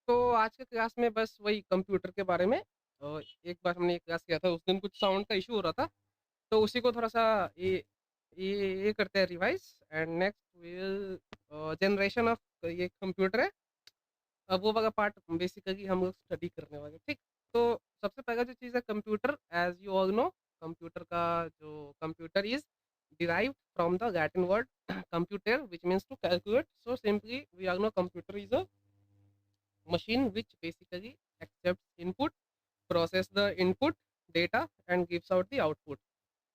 तो आज के क्लास में बस वही कंप्यूटर के बारे में एक बार हमने एक क्लास किया था, उस दिन कुछ साउंड का इश्यू हो रहा था, तो उसी को थोड़ा-सा ये करते हैं revise and next we will generation of ये कंप्यूटर है, अब वो वाला पार्ट बेसिकली हम लोग स्टडी करने वाले हैं, ठीक? तो सबसे पहला जो चीज़ है computer as you all know computer का जो computer is derived from the Latin word computere which means to calculate. So simply we all know computer is a machine which basically accepts input, process the input data and gives out the output.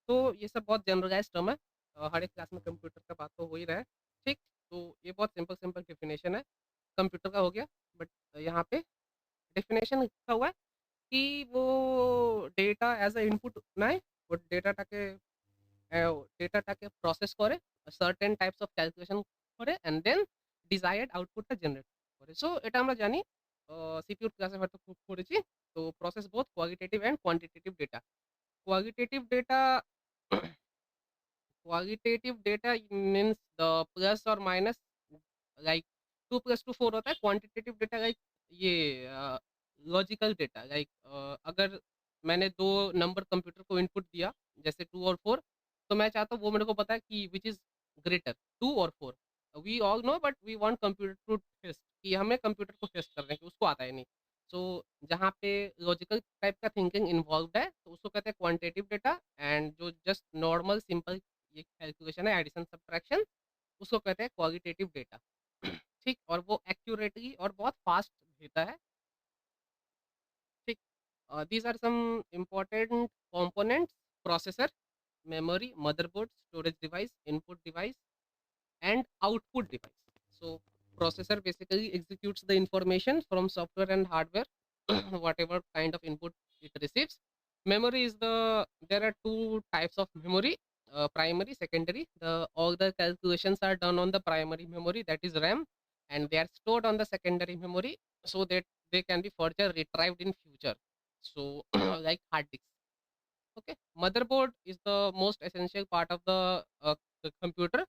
तो ये सब बहुत generalise term है। हर एक class में computer का बात तो हो ही रहा है, ठीक? तो ये बहुत सिंपल सिंपल डेफिनेशन है, कंप्यूटर का हो गया। बट यहाँ पे डेफिनेशन लिखा हुआ है कि वो डेटा एज़ अ इनपुट নেয়, वो ডেটাটাকে প্রসেস করে, সার্টেন টাইপস অফ ক্যালকুলেশন করে অ্যান্ড দেন ডিজায়ার্ড আউটপুটটা জেনারেট করে। সো এটা আমরা জানি সিপিইউর ক্লাসে হয়তো খুব পড়েছি। তো process both qualitative and quantitative data. Qualitative data qualitative data means the plus और माइनस लाइक 2 + 2 4 होता है। क्वांटिटेटिव डेटा लाइक ये लॉजिकल डेटा लाइक अगर मैंने 2 नंबर कंप्यूटर को इनपुट दिया जैसे 2 और 4, तो मैं चाहता हूँ वो मेरे को पता है कि व्हिच इज़ ग्रेटर 2 और 4। We all know but we want computer to test कि हमें कंप्यूटर को टेस्ट करना है कि उसको आता है नहीं। सो जहाँ पे लॉजिकल टाइप का थिंकिंग इन्वॉल्व्ड है तो उसको कहते हैं क्वांटिटेटिव डेटा एंड जो जस्ट नॉर्मल सिंपल ये कैलकुलेशन है एडिशन सब्ट्रैक्शन, उसको कहते हैं क्वालिटेटिव डेटा। ठीक? और वो एक्यूरेटली और बहुत फास्ट देता है, ठीक? These are some important components processor, memory, motherboard, storage device, input device and output device. So processor basically executes the information from software and hardware, whatever kind of input it receives. Memory is there are two types of memory, primary, secondary. All the calculations are done on the primary memory, that is RAM, and they are stored on the secondary memory so that they can be further retrieved in future. So like hard disk. Okay, motherboard is the most essential part of the computer।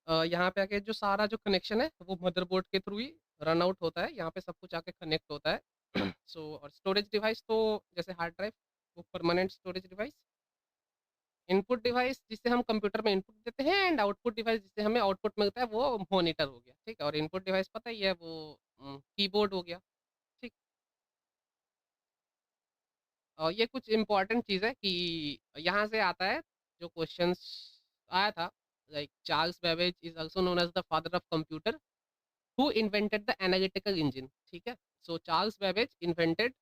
यहाँ पे आके जो सारा जो connection है वो motherboard के through ही run out होता है, यहाँ पे सब कुछ आके कनेक्ट होता है। सो और स्टोरेज डिवाइस तो जैसे हार्ड ड्राइव, वो permanent storage device. Input device जिससे हम कंप्यूटर में इनपुट देते हैं एंड आउटपुट डिवाइस जिससे हमें आउटपुट मिलता है वो मॉनिटर हो गया, ठीक है? और इनपुट डिवाइस पता ही है वो कीबोर्ड हो गया, ठीक? और ये कुछ इम्पोर्टेंट चीज़ है कि यहाँ से आता है जो क्वेश्चंस आया था, like Charles Babbage is also known as the father of computer. Who invented the analytical engine? ठीक है? So Charles Babbage invented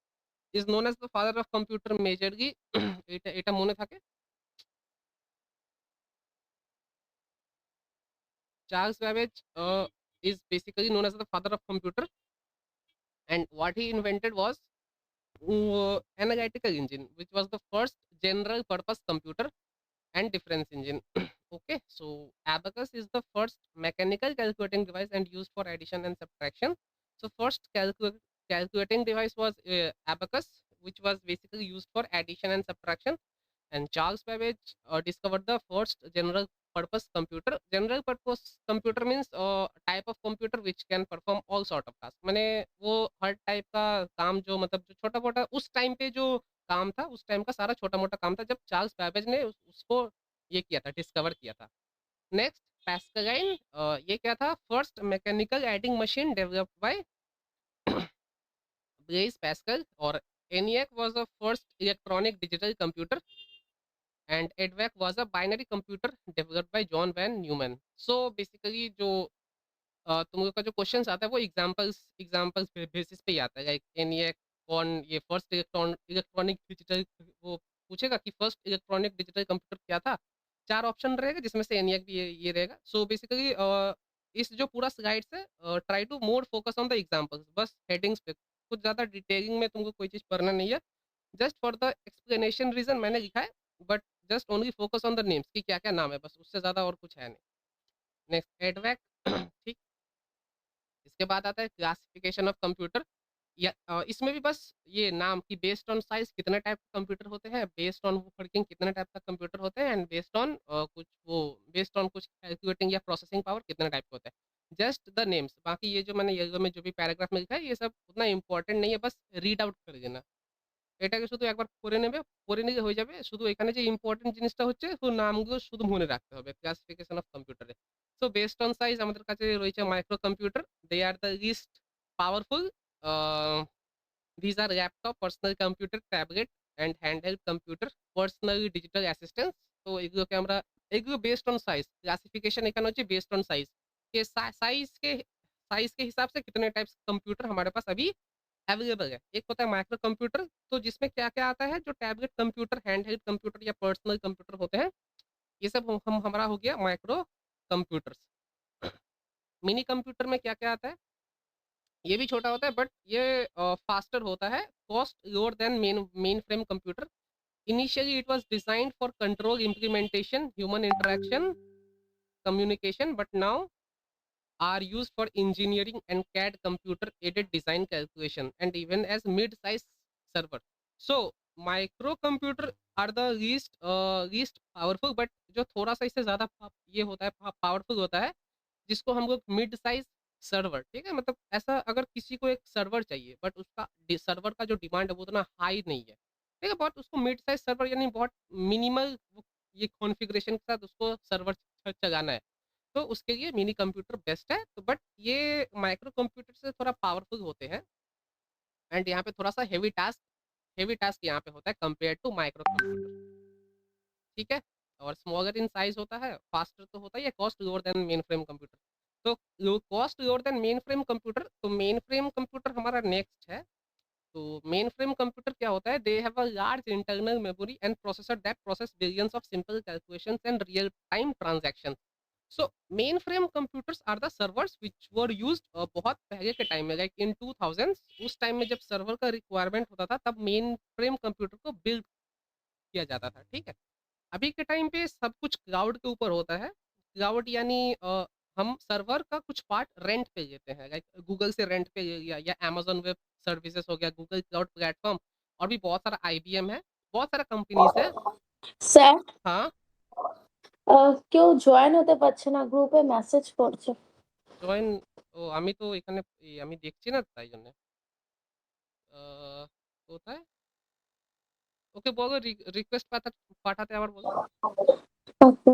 is known as the father of computer majorly এটা মনে থাকে? Charles Babbage is basically known as the father of computer, and what he invented was analytical engine, which was the first general purpose computer and difference engine. Okay, so abacus is the first mechanical calculating device and used for addition and subtraction. So first calculating device was abacus, which was basically used for addition and subtraction. And Charles Babbage discovered the first general purpose computer. General purpose computer means type of computer which can perform all sort of tasks. मैंने वो हर type का काम जो मतलब जो छोटा मोटा उस टाइम पे जो काम था, उस टाइम का सारा छोटा मोटा काम था जब चार्ल्स बैबेज ने उसको ये किया था, डिस्कवर किया था। नेक्स्ट पैस्कलाइन, ये क्या था? First mechanical adding machine developed by Blaise Pascal. और ENIAC was the first electronic digital computer and EDVAC was a binary computer developed by John Van Neumann। So basically जो तुम लोग का जो क्वेश्चंस आता है वो एग्जांपल्स बेसिस पे ही आता है, लाइक ENIAC कौन, ये फर्स्ट इलेक्ट्रॉनिक डिजिटल, वो पूछेगा कि फर्स्ट इलेक्ट्रॉनिक डिजिटल कंप्यूटर क्या था? 4 ऑप्शन रहेगा जिसमें से ENIAC भी ये रहेगा। सो बेसिकली इस जो पूरा स्लाइड्स है, try to more focus on the examples, बस हेडिंग्स पे, कुछ ज़्यादा डिटेलिंग में तुमको कोई चीज़ पढ़ना नहीं है। Just for the explanation reason मैंने लिखा है, but just only focus on the names कि क्या-क्या नाम है, बस उससे ज़्यादा और कुछ है नहीं। नेक्स्ट एडवेक ठीक, इसके बाद आता है क्लासिफिकेशन ऑफ कंप्यूटर। या इसमें भी बस ये नाम कि बेस्ड ऑन साइज़ कितने टाइप के कंप्यूटर होते हैं, बेस्ड ऑन वर्किंग कितने टाइप का कंप्यूटर होते हैं एंड बेस्ड ऑन कुछ कैलकुलेटिंग या प्रोसेसिंग पावर कितने टाइप के होते हैं। जस्ट द नेम्स, बाकी ये जो मैंने येलो में जो भी पैराग्राफ में लिखा है ये सब उतना इम्पोर्टेंट नहीं है, बस রিড আউট করে দেনা। এটাকে শুধু একবার পড়ে নেবে, পড়ে নিলে হয়ে যাবে। শুধু এখানে যে ইম্পোর্টেন্ট জিনিসটা হচ্ছে শুধু নামগুলো শুধু মনে রাখতে হবে ক্লাসিফিকেশন অফ কম্পিউটারে। সো বেসড অন সাইজ আমাদের কাছে রয়েছে micro computer. They are the least powerful. Uh These are laptop, personal computer, tablet and handheld computer, personal digital assistants। তো এগুলোকে আমরা এগুলো बेस्ड ऑन साइज क्लासिफिकेशन এখানে হচ্ছে बेस्ड ऑन साइज के साइज के हिसाब से कितने टाइप्स कंप्यूटर हमारे पास अभी अवेलेबल है। एक होता है माइक्रो कंप्यूटर, तो जिसमें क्या-क्या आता है, जो टैबलेट कंप्यूटर, हैंडहेल्ड कंप्यूटर या पर्सनल कंप्यूटर होते हैं, ये सब हम हमारा हो गया माइक्रो कंप्यूटर्स। मिनी कंप्यूटर में क्या-क्या आता है? ये भी छोटा होता है बट ये फास्टर होता है, cost lower than main frame computer. Initially it was designed for control implementation human interaction communication, but now are used for engineering and CAD computer aided design calculation and even as mid size server। So microcomputer are the least powerful, but जो थोड़ा सा इससे ज्यादा ये होता है powerful होता है, जिसको हम लोग मिड साइज सर्वर, ठीक है, मतलब ऐसा अगर किसी को एक सर्वर चाहिए बट उसका सर्वर का जो डिमांड है वो उतना हाई नहीं है, ठीक है, बहुत उसको मिड साइज सर्वर यानी बहुत मिनिमल ये कॉन्फ़िगरेशन के साथ उसको सर्वर चलाना है, तो उसके लिए मिनी कंप्यूटर बेस्ट है। तो बट ये माइक्रो कंप्यूटर से थोड़ा पावरफुल होते हैं एंड यहाँ पे थोड़ा-सा हेवी टास्क यहाँ पे होता है कंपेयर्ड टू माइक्रो कंप्यूटर, ठीक है? और स्मॉलर इन साइज़ होता है, फास्टर तो होता ही है, cost lower than main frame computer. तो low cost lower than main frame computer, तो मेन फ्रेम कंप्यूटर हमारा नेक्स्ट है। तो मेन फ्रेम कंप्यूटर क्या होता है? They have a large internal memory and processor that process billions of simple calculations and real time transactions. So main frame computers are the servers which were used बहुत पहले के time में, like in 2000s, उस time में जब server का requirement होता था तब मेन फ्रेम कंप्यूटर को बिल्ड किया जाता था, ठीक है? अभी के टाइम पे सब कुछ क्लाउड के ऊपर होता है। क्लाउड यानी हम सर्वर का कुछ पार्ट रेंट पे लेते हैं, लाइक गूगल से रेंट पे ले लिया या अमेज़न वेब सर्विसेज़ हो गया, गूगल क्लाउड प्लेटफ़ॉर्म, और भी बहुत सारा आईबीएम है, बहुत सारा कंपनीज़ है। স্যার, हाँ, কেউ জয়েন হতে পারছে না, গ্রুপে মেসেজ করছে। জয়েন, ও আমি তো এখানে আমি দেখছি না তাই জন্যে। আ কোথায়? ওকে বলো রিকোয়েস্ট পাঠাতে আবার বলো। ওকে।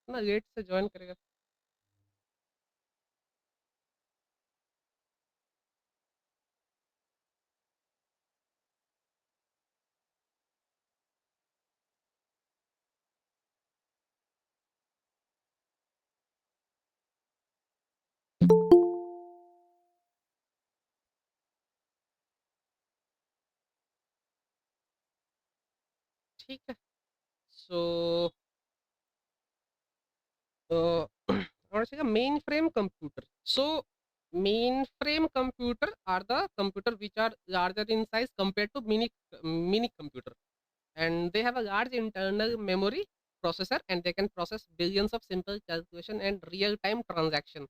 इतना लेट से जॉइन करेगा। ठीक है। सो और इसका main frame computer. So main frame computer are the computer which are larger in size compared to mini computer, and they have a large internal memory processor and they can process billions of simple calculation and real time transaction।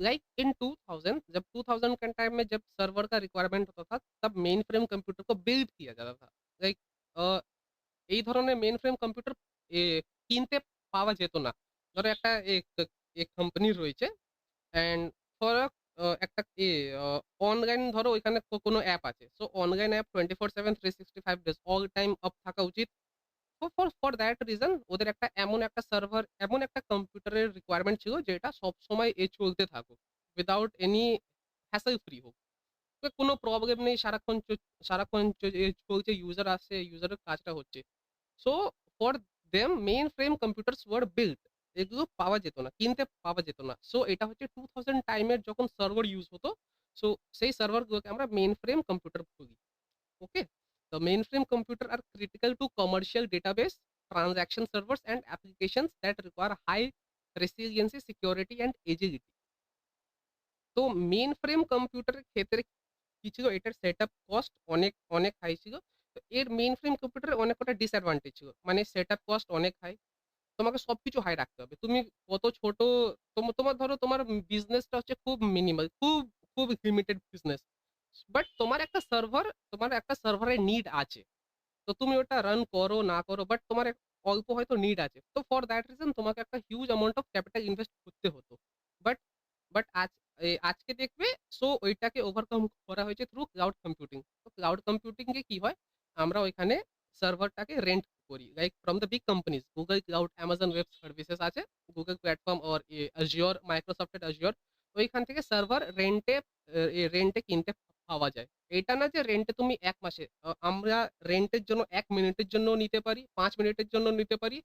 Like in 2000, जब 2000 के time में जब server का requirement होता था तब main frame computer को build किया जाता था। লাইক এই ধরনের মেইন ফ্রেম কম্পিউটার কিনতে পাওয়া যেত না। ধরো একটা এক কোম্পানি রয়েছে অ্যান্ড ফর একটা অনলাইন, ধরো ওইখানে কোনো অ্যাপ আছে। So online app 24/7 365 days all time of থাকা উচিত। ফর দ্যাট রিজন ওদের একটা এমন একটা সার্ভার, এমন একটা কম্পিউটারের রিকোয়ারমেন্ট ছিল যেটা সবসময় চলতে থাকুক। উইথআউট এনি হ্যাসেল ফ্রি হোক। তো কোনো প্রবলেম নেই, সারাক্ষণ চলছে, ইউজার আসছে, ইউজারের কাজটা হচ্ছে। So for them main frame computers were built. এগুলো পাওয়া যেত না, কিনতে পাওয়া যেত না। সো এটা হচ্ছে 2000 টাইমের যখন সার্ভার ইউজ হতো। সো সেই সার্ভারগুলোকে আমরা মেইন ফ্রেম কম্পিউটার বলি। ওকে? The mainframe computer are critical to commercial database, transaction servers and applications that require high resiliency, security and agility। তো মেইন ফ্রেম কম্পিউটারের ক্ষেত্রে কি ছিল, এটার সেটআপ কস্ট অনেক, অনেক হাই ছিল। তো এর মেইন ফ্রেম কম্পিউটারের অনেক কটা ডিসঅ্যাডভান্টেজ ছিল। মানে সেটআপ কস্ট অনেক হাই। তোমাকে সবকিছু হাই রাখতে হবে। তুমি কত ছোট, তোমার ধরো তোমার বিজনেসটা হচ্ছে খুব মিনিমাল, খুব লিমিটেড বিজনেস। বাট তোমার একটা সার্ভারের নিড আছে। তো তুমি ওটা রান করো না করো, বাট তোমার অল্প হয়তো নিড আছে। তো ফর দ্যাট রিজন তোমাকে একটা huge amount of capital invest করতে হতো। বাট বাট আজকে দেখবে সো ওইটাকে ওভারকাম করা হয়েছে থ্রু ক্লাউড কম্পিউটিং। তো ক্লাউড কম্পিউটিং এ কি হয়? আমরা ওইখানে সার্ভারটাকে রেন্ট করি। Like from the big companies Google cloud, Amazon web services আছে, Google platform or Azure, Microsoft এর Azure। ওইখান থেকে সার্ভার রেন্টে কিনতে পাওয়া যায়। এটা না যে রেন্টে তুমি ১ মাসে আমরা রেন্টের জন্য ১ মিনিটের জন্যও নিতে পারি, ৫ মিনিটের জন্য নিতে পারি।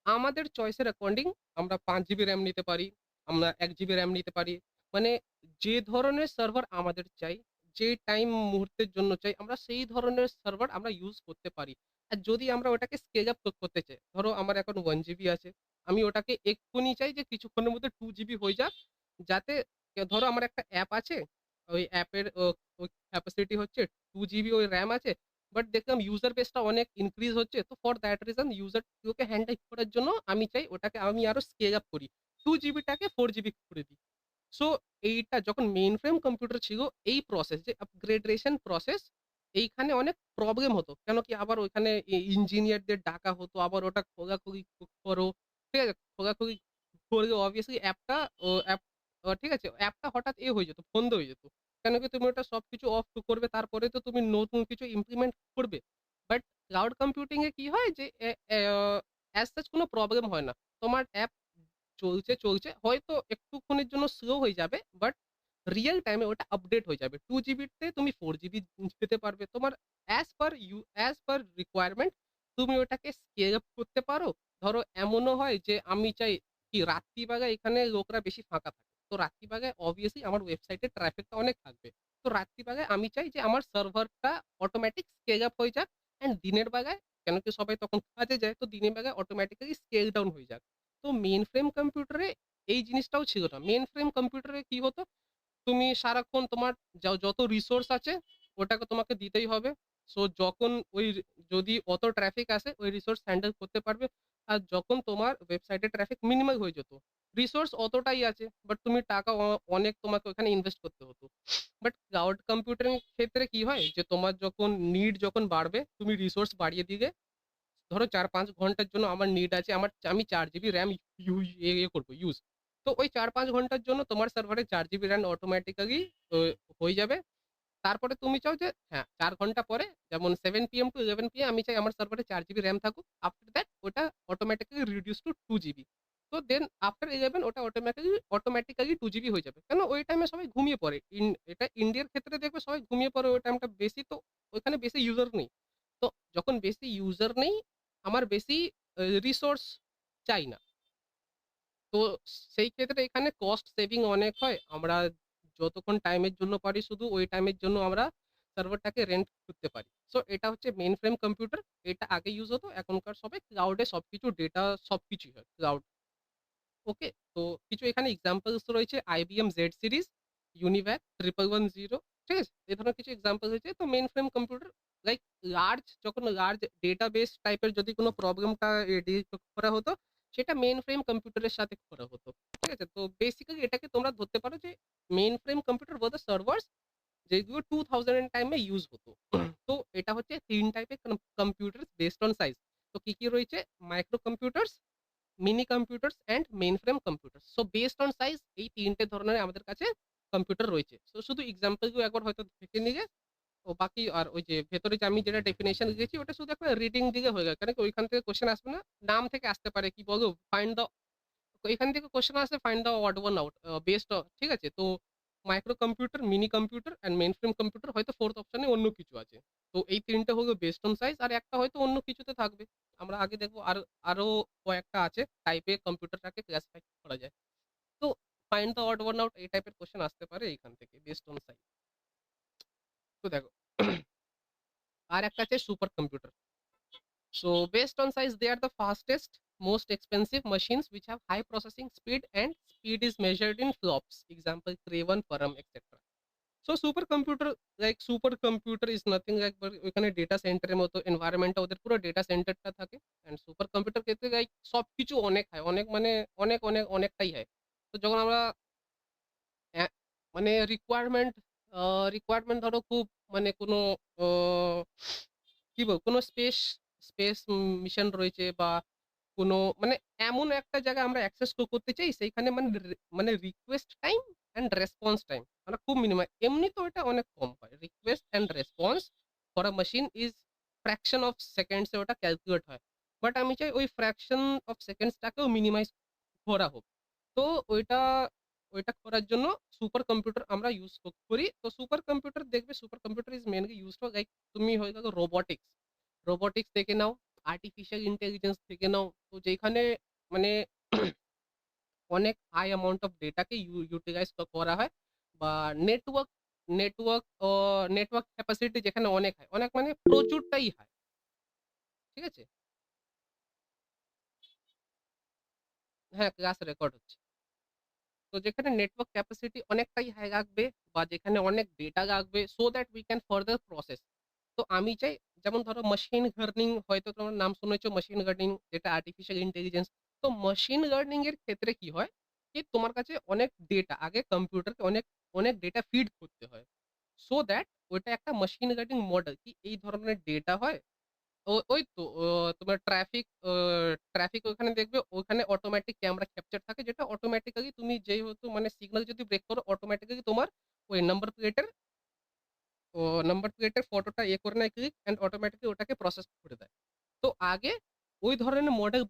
আমাদের চয়েসের অ্যাকর্ডিং আমরা ৫ জিবি র‍্যাম নিতে পারি, আমরা ১ জিবি র‍্যাম নিতে পারি। মানে যে ধরনের সার্ভার আমাদের চাই, যে টাইম মুহূর্তের জন্য চাই, আমরা সেই ধরনের সার্ভার আমরা ইউজ করতে পারি। আর যদি আমরা ওটাকে স্কেল আপ করতে চাই, ধরো আমার এখন 1 জিবি আছে। আমি ওটাকে এক্ষুনি চাই যে কিছুক্ষণের মধ্যে 2 জিবি হয়ে যাক। যাতে ধরো আমার একটা অ্যাপ আছে, ওই অ্যাপের ওই ক্যাপাসিটি হচ্ছে 2 জিবি ওই র‍্যাম আছে। বাট দেখলাম ইউজার বেসটা অনেক ইনক্রিজ হচ্ছে। তো ফর দ্যাট রিজন ইউজার ফ্লোকে হ্যান্ডেল করার জন্য আমি চাই ওটাকে আমি আরো স্কেল আপ করি। 2 জিবিটাকে 4 জিবি করে দিই। সো এইটা যখন মেইনফ্রেম কম্পিউটার ছিল, এই প্রসেস যে আপগ্রেডেশন প্রসেস, এইখানে অনেক প্রবলেম হতো। কেন কি আবার ওইখানে ইঞ্জিনিয়ারদের ডাকা হতো। আবার ওটা খোঁজাখুঁজি করো। ঠিক আছে? খোঁজাখুঁজি করলে অবভিয়াসলি অ্যাপটা ও অ্যাপ ঠিক আছে? অ্যাপটা হঠাৎ হয়ে যেত, বন্ধ হয়ে যেত। কেন কি তুমি ওটা সবকিছু অফ করবে, তারপরে তো তুমি নতুন কিছু ইমপ্লিমেন্ট করবে। বাট ক্লাউড কম্পিউটিং এ কি হয় যে অ্যাজ সাচ কোনো প্রবলেম হয় না। তোমার অ্যাপ চলছে। হয়তো একটুক্ষণের জন্য স্লো হয়ে যাবে। বাট রিয়াল টাইমে ওটা আপডেট হয়ে যাবে। 2 জিবিতে তুমি 4 জিবি পেতে পারবে। তোমার অ্যাজ পার রিকোয়ারমেন্ট তুমি ওটাকে স্কেল আপ করতে পারো। ধরো এমনও হয় যে আমি চাই কি রাত্রিবেলা এখানে লোকরা বেশি ফাঁকা থাকে। তো রাত্রিবেলায় অবভিয়াসলি আমার ওয়েবসাইটে ট্রাফিকটা অনেক থাকবে। তো রাত্রিবেলায় আমি চাই যে আমার সার্ভারটা অটোমেটিক স্কেল আপ হয়ে যাক। অ্যান্ড দিনের বেলায় কেন কি সবাই তখন কাজে যায়। তো দিনের বেলায় অটোমেটিক্যালি স্কেল ডাউন হয়ে যাক। তো মেইনফ্রেম কম্পিউটারে এই জিনিসটাও ছিল না। মেইনফ্রেম কম্পিউটারে কি হতো? তুমি সারাক্ষণ তোমার যত রিসোর্স আছে ওটাকে তোমাকে দিতেই হবে। সো যখন যদি অত ট্রাফিক আসে ওই রিসোর্স হ্যান্ডেল করতে পারবে। আর যখন তোমার ওয়েবসাইটে ট্রাফিক মিনিমাল হয়ে যেত, রিসোর্স অতটাই আছে বাট তুমি টাকা অনেক তোমাকে ওখানে ইনভেস্ট করতে হতো। বাট ক্লাউড কম্পিউটিং এর ক্ষেত্রে কি হয় যে তোমার যখন নিড যখন বাড়বে তুমি রিসোর্স বাড়িয়ে দিলে। ধরো ৪-৫ ঘন্টার জন্য আমার নিড আছে। আমি ৪ জিবি র‍্যাম ইউ এ এ করব ইউজ। তো ওই ৪-৫ ঘন্টার জন্য তোমার সার্ভারে ৪ জিবি র‍্যাম অটোমেটিক্যালি ও হয়ে যাবে। তারপরে তুমি চাও যে হ্যাঁ, ৪ ঘন্টা পরে যেমন 7 PM টু 11 PM আমি চাই আমার সার্ভারে ৪ জিবি র‍্যাম থাকুক। আফটার দ্যাট ওটা অটোমেটিক্যালি রিডিউস টু 2 জিবি। তো দেন আফটার 11 ওটা অটোমেটিক্যালি 2 জিবি হয়ে যাবে। কেন ওই টাইমে সবাই ঘুমিয়ে পড়ে। এটা ইন্ডিয়ার ক্ষেত্রে দেখবে সবাই ঘুমিয়ে পড়ে ওই টাইমটা বেশি, তো ওইখানে বেশি ইউজার নেই। তো যখন বেশি ইউজার নেই, আমার বেশি রিসোর্স চাই না। তো সেই ক্ষেত্রে এখানে কস্ট সেভিং অনেক হয়। আমরা যতক্ষণ টাইমের জন্য পারি শুধু ওই টাইমের জন্য আমরা সার্ভারটাকে রেন্ট করতে পারি। সো এটা হচ্ছে মেইনফ্রেম কম্পিউটার। এটা আগে ইউজ হতো। এখনকার সবাই ক্লাউডে সবকিছু ডেটা সবকিছুই হয় ক্লাউড। ওকে? তো কিছু এখানে এক্সাম্পলস রয়েছে IBM Z সিরিজ, UNIVAC 1110, ঠিক আছে? এ ধরনের কিছু এক্সাম্পল রয়েছে। তো মেইনফ্রেম কম্পিউটার লাইক যখন লার্জ ডেটাবেস টাইপের যদি কোন প্রবলেমটা ডিল করা হতো, সেটা মেইনফ্রেম কম্পিউটারের সাথে করা হতো। ঠিক আছে? তো বেসিক্যালি এটাকে তোমরা ধরতে পারো যে মেইনফ্রেম কম্পিউটার ওয়ার দ্যা সার্ভারস যেগুলো 2000 এর টাইমে ইউজ হতো। তো এটা হচ্ছে ৩ টাইপের কম্পিউটার বেসড অন সাইজ। তো কি রয়েছে? Micro computers, mini computers and mainframe computers. So based on size এই ৩ টে ধরনের আমাদের কাছে কম্পিউটার রয়েছে। সো শুধু এক্সাম্পল গুলো একবার হয়তো দেখে নিলে ও বাকি আর ওই যে ভেতরে যে আমি যেটা ডেফিনিশন দিয়েছি ওটা শুধু একটা রিডিং দিলে হয়ে গেল। কারণ কি ওইখান থেকে কোয়েশ্চেন আসবে না। নাম থেকে আসতে পারে কি বলো? ফাইন্ড দ্য এখান থেকে কোয়েশ্চেন আসে find the odd one out based ঠিক আছে? তো micro computer, mini computer and mainframe computer হয়তো 4th অপশনে অন্য কিছু আছে। তো এই ৩ টা হলো বেসড অন সাইজ আর একটা হয়তো অন্য কিছুতে থাকবে। আমরা আগে দেখব আরো কয়েকটা আছে টাইপে কম্পিউটারটাকে ক্লাসিফাই করা যায়। তো find the odd one out এই টাইপের কোয়েশ্চেন আসতে পারে এখান থেকে বেসড অন সাইজ। তো দেখো আরেকটা আছে super computer. So based on size, they are the fastest, most expensive machines which have high processing speed and speed is measured in flops. Example, Craven, Param, etc. So supercomputer is nothing like but ওখানে data সেন্টারের মতো এনভায়রনমেন্টটা ওদের পুরো data সেন্টারটা থাকে। And super computer ক্ষেত্রে like সবকিছু অনেক হয়। অনেক মানে অনেকটাই হয়। তো যখন আমরা অ্যা মানে রিকোয়ারমেন্ট ধরো খুব মানে কোনো অ কি বলবো? কোনো স্পেস মিশন রয়েছে বা কোনো মানে এমন একটা জায়গায় আমরা অ্যাক্সেস করতে চাই সেইখানে মানে request time and response time মানে খুব মিনিমাম। এমনিতেও এটা অনেক কম হয়। Request and response for a machine is fraction of seconds এ ওটা ক্যালকুলেট হয়। বাট আমি চাই ওই ফ্র্যাকশন অফ সেকেন্ডস টাকেও মিনিমাইজ করা হোক। তো ওইটা ওইটা করার জন্য সুপার কম্পিউটার আমরা ইউজ করি। তো সুপার কম্পিউটার দেখবে super computer is mainly used for like তুমি হয়ে গেল রোবোটিক্স। রোবোটিক্স দেখে নাও, আর্টিফিশিয়াল ইন্টেলিজেন্স দেখে নাও। তো যেখানে মানে অনেক হাই অ্যামাউন্ট অফ ডেটাকে ইউটিলাইজ করা হয় বা নেটওয়ার্ক নেটওয়ার্ক অ নেটওয়ার্ক ক্যাপাসিটি যেখানে অনেক হয়। অনেক মানে প্রচুরটাই হয়। ঠিক আছে? হ্যাঁ, ক্লাস রেকর্ড হচ্ছে। তো যেখানে নেটওয়ার্ক ক্যাপাসিটি অনেকটাই হাই রাখবে বা যেখানে অনেক ডেটা রাখবে so that we can further process. তো আমি চাই যেমন ধরো মেশিন লার্নিং হয়তো তোমরা নাম শুনেছ মেশিন লার্নিং যেটা আর্টিফিশিয়াল ইন্টেলিজেন্স। তো মেশিন লার্নিং এর ক্ষেত্রে কি হয়? কি তোমার কাছে অনেক ডেটা আগে কম্পিউটারকে অনেক ডেটা ফিড করতে হয়। সো দ্যাট ওইটা একটা মেশিন লার্নিং মডেল কি এই ধরনের ডেটা হয় ওই তো তোমার ট্রাফিক ওখানে দেখবে ওখানে অটোমেটিক ক্যামেরা ক্যাপচার থাকে যেটা অটোমেটিক্যালি তুমি যেহেতু মানে সিগন্যাল যদি ব্রেক করো অটোমেটিক্যালি তোমার ওই নাম্বার প্লেটের ফটোটা করে নেয় ক্লিক অ্যান্ড অটোমেটিক্যালি ওটাকে প্রসেস করে দেয়। তো আগে ওই ধরনের মডেল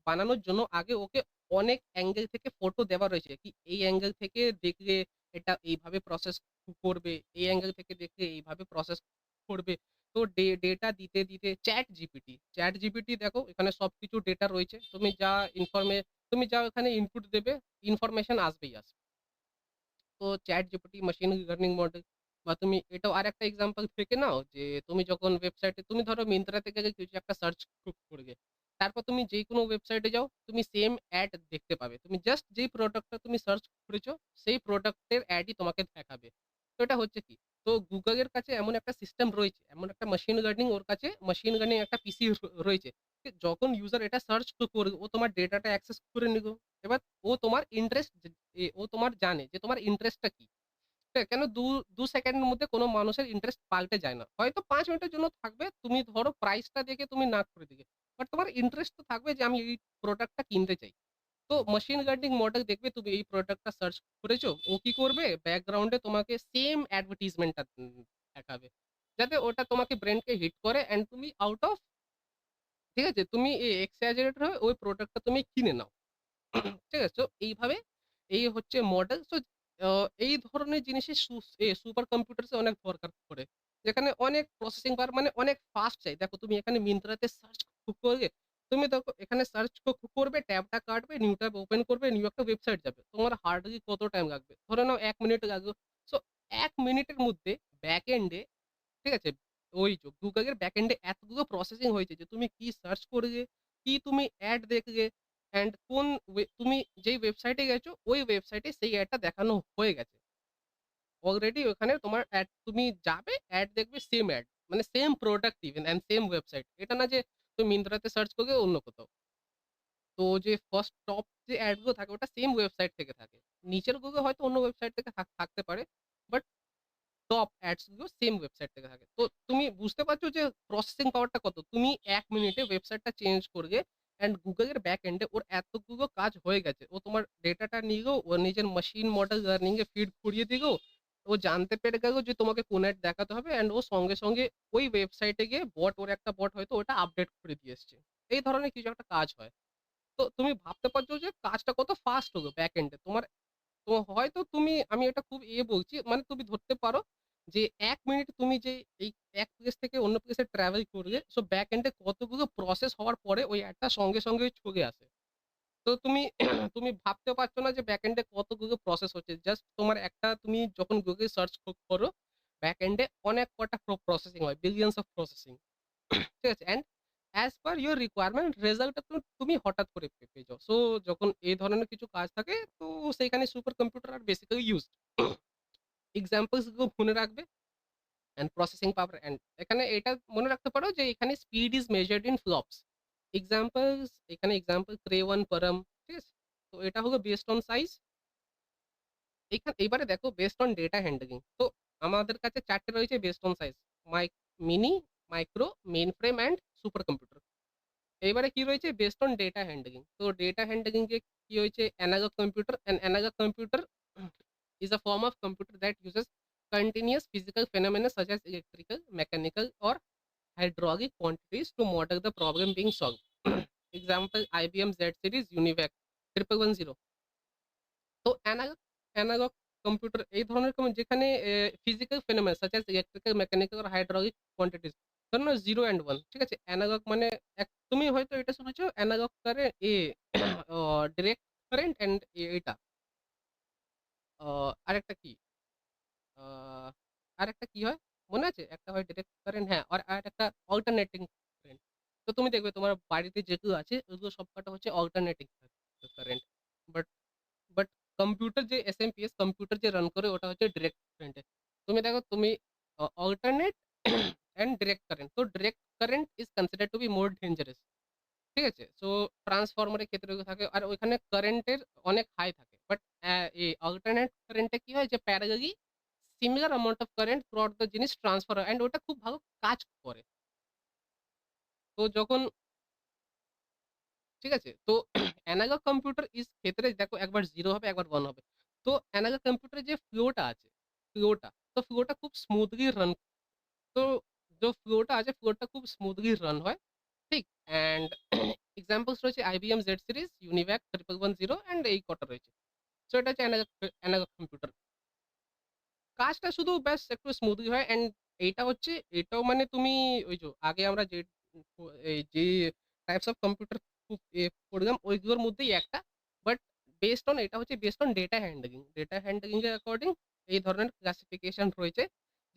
বানানোর জন্য আগে ওকে অনেক অ্যাঙ্গেল থেকে ফটো দেওয়া রয়েছে। কি এই অ্যাঙ্গেল থেকে দেখলে এটা এইভাবে প্রসেস করবে, এই অ্যাঙ্গেল থেকে দেখলে এইভাবে প্রসেস করবে। তো ডেটা দিতে ChatGPT দেখো এখানে সবকিছু ডেটা রয়েছে। তুমি যা ওখানে ইনপুট দেবে ইনফরমেশন আসবেই আসবে। তো ChatGPT মেশিন লার্নিং মডেল বা তুমি এটাও আরেকটা এক্সাম্পল থেকে নাও যে তুমি যখন ওয়েবসাইটে তুমি ধরো Myntra থেকে কিছু একটা সার্চ করবে। তারপর তুমি যেকোনো ওয়েবসাইটে যাও, তুমি সেম অ্যাড দেখতে পাবে। তুমি জাস্ট যেই প্রোডাক্টটা তুমি সার্চ করেছো, সেই প্রোডাক্টের অ্যাডই তোমাকে দেখাবে। তো এটা হচ্ছে কি? তো Google এর কাছে এমন একটা সিস্টেম রয়েছে, এমন একটা মেশিন লার্নিং ওর কাছে মেশিন লার্নিং একটা পিসি রয়েছে। যখন ইউজার এটা সার্চ করবে, ও তোমার ডেটাটা অ্যাক্সেস করে নিলো। এবার ও তোমার ইন্টারেস্ট ও তোমার জানে যে তোমার ইন্টারেস্টটা কি? কেন ২ সেকেন্ডের মধ্যে কোনো মানুষের ইন্টারেস্ট পাল্টে যায় না। হয়তো ৫ মিনিটের জন্য থাকবে। তুমি ধরো প্রাইসটা দেখে তুমি না করে দিলে। বাট তোমার ইন্টারেস্ট তো থাকবে যে আমি এই প্রোডাক্টটা কিনতে চাই। তো মেশিন লার্নিং মডেল দেখবে তুমি এই প্রোডাক্টটা সার্চ করেছো। ও কি করবে? ব্যাকগ্রাউন্ডে তোমাকে সেম অ্যাডভার্টাইজমেন্টটা দেখাবে। যাতে ওটা তোমাকে ব্রেইনকে হিট করে অ্যান্ড তুমি আউট অফ ঠিক আছে? তুমি এক্সাজারেটেড হয়ে ওই প্রোডাক্টটা তুমি কিনে নাও। ঠিক আছে? তো এইভাবে এই হচ্ছে মডেল। সো আ এই ধরনের জিনিসের সুপার কম্পিউটারস এ অনেক দরকার পড়ে। যেখানে অনেক প্রসেসিং পাওয়ার মানে অনেক ফাস্ট চাই। দেখো তুমি এখানে Myntra তে সার্চ করলে, তুমি দেখো এখানে সার্চ করবে, ট্যাবটা কাটবে, নিউ ট্যাব ওপেন করবে, নিউ একটা ওয়েবসাইট যাবে। তোমার হার্ডলি কত টাইম লাগবে? ধরে নাও ১ মিনিট লাগলো। সো ১ মিনিটের মধ্যে ব্যাক এন্ড এ ঠিক আছে? ওই Google এর ব্যাকএন্ড এ এতগুলো প্রসেসিং হয়েছে যে তুমি কি সার্চ করলে, কি তুমি অ্যাড দেখলে অ্যান্ড কোন তুমি যেই ওয়েবসাইটে গেছো ওই ওয়েবসাইটে সেই অ্যাডটা দেখানো হয়ে গেছে। অলরেডি ওখানে তোমার অ্যাড তুমি যাবে, অ্যাড দেখবে সেম অ্যাড। মানে same product even and same website. এটা না যে তুমি Myntra তে সার্চ করবে অন্য কোথাও। তো যে ফার্স্ট টপ যে অ্যাড গুলো থাকে ওটা সেম ওয়েবসাইট থেকে থাকে। নিচের গুলো হয়তো অন্য ওয়েবসাইট থেকে থাকতে পারে। বাট টপ অ্যাডস গুলো সেম ওয়েবসাইট থেকে থাকে। তো তুমি বুঝতে পারছো যে প্রসেসিং পাওয়ারটা কত? তুমি ১ মিনিটে ওয়েবসাইটটা চেঞ্জ করলে অ্যান্ড Google এর ব্যাক এন্ড এ ওর এতগুলো কাজ হয়ে গেছে। ও তোমার ডেটাটা নিলো, ও নিজের মেশিন মডেল লার্নিং এ ফিড করিয়ে দিল। ও জানতে পেরে গেল যে তোমাকে কোন অ্যাড দেখাতে হবে অ্যান্ড ও সঙ্গে ওই ওয়েবসাইটে গিয়ে ওর একটা বট হয়তো ওটা আপডেট করে দিয়ে এসছে। এই ধরনের কিছু একটা কাজ হয়। তো তুমি ভাবতে পারছো যে কাজটা কত ফাস্ট হলো ব্যাক এন্ড এ। তো হয়তো আমি এটা খুব বলছি মানে তুমি ধরতে পারো যে ১ মিনিট তুমি যে এই এক প্লেস থেকে অন্য প্লেসে ট্রাভেল করলে সো ব্যাক এন্ড এ কতগুলো প্রসেস হওয়ার পরে ওই অ্যাডটা সঙ্গে চলে আসে। তো তুমি তুমি ভাবতে পারছো না যে ব্যাক এন্ড এ কতগুলো প্রসেস হচ্ছে। জাস্ট তোমার একটা তুমি যখন Google সার্চ করো ব্যাক এন্ড এ অনেক কটা প্রসেসিং হয়। Billions of processing. ঠিক আছে? And as per your requirement রেজাল্টটা তুমি হঠাৎ করে পেয়ে যাও। সো যখন এই ধরনের কিছু কাজ থাকে তো সেইখানে সুপার কম্পিউটার আর বেসিক্যালি ইউজড। এক্সাম্পলস গুলো মনে রাখবে অ্যান্ড প্রসেসিং পাওয়ার অ্যান্ড এখানে এটা মনে রাখতে পারো যে এখানে speed is measured in flops. এখানে এক্সাম্পল Cray-1 Param ঠিক আছে? তো এটা হলো বেসড অন সাইজ। এবারে দেখো বেসড অন ডেটা হ্যান্ডলিং। তো আমাদের কাছে ৪ টে রয়েছে বেসড অন সাইজ। মাই mini, micro, mainframe and super computer. এবারে কি রয়েছে বেসড অন ডেটা হ্যান্ডলিং। তো ডেটা হ্যান্ডলিং এ কি হয়েছে analogue computer and analogue computer is a form of computer that uses continuous physical phenomena such as electrical, mechanical, or hydraulic quantities to model the problem being solved. Example IBM Z series UNIVAC 1110। তো analog computer এই ধরনের যেখানে physical phenomena such as electrical, mechanical আর hydraulic quantities. ধরে নাও 0 and 1, ঠিক আছে? Analogue মানে তুমি হয়তো এটা শুনেছো অ্যানালগ কারে ডিরেক্ট কারেন্ট অ্যান্ড এটা আ আরেকটা কি? আ আরেকটা কি হয়? মনে আছে? একটা হয় ডিরেক্ট কারেন্ট, হ্যাঁ, আর আরেকটা অল্টারনেটিং কারেন্ট। তো তুমি দেখবে তোমার বাড়িতে যেগুলো আছে ওগুলো সবকটা হচ্ছে alternating current. But but computer যে এসএমপিএস কম্পিউটার যে রান করে ওটা হচ্ছে ডিরেক্ট কারেন্টে। তুমি দেখো তুমি অল্টারনেট অ্যান্ড ডিরেক্ট কারেন্ট। তো direct current is considered to be more dangerous. ঠিক আছে? সো ট্রান্সফরমারের ক্ষেত্রে ওগুলো থাকে আর ওইখানে কারেন্টের অনেক হাই থাকে। বাট এই অল্টারনেট কারেন্টে কি হয় যে parallelly similar amount of current throughout the জিনিস ট্রান্সফার হয় অ্যান্ড ওটা খুব ভালো কাজ করে। তো যখন ঠিক আছে? তো এনালগ কম্পিউটার ক্ষেত্রে দেখো একবার 0 হবে, একবার 1 হবে। তো এনালগ কম্পিউটারের যে ফ্লোটা আছে, ফ্লোটা খুব স্মুথলি রান। তো যে ফ্লোটা আছে, ফ্লোটা খুব স্মুথলি রান হয়। ঠিক? অ্যান্ড এক্সাম্পলস রয়েছে IBM Z series, UNIVAC 1110 and এই কটা রয়েছে। সো এটা হচ্ছে এনালগ কম্পিউটার। কাজটা শুধু ব্যাস একটু স্মুথলি হয় অ্যান্ড এইটা হচ্ছে এটাও মানে তুমি ওই আগে আমরা যে এই যে টাইপস অফ কম্পিউটার পড়লাম ওইগুলোর মধ্যেই একটা। বাট বেসড অন এটা হচ্ছে based on data handling. Data handling এর অ্যাকর্ডিং এই ধরনের ক্লাসিফিকেশন রয়েছে।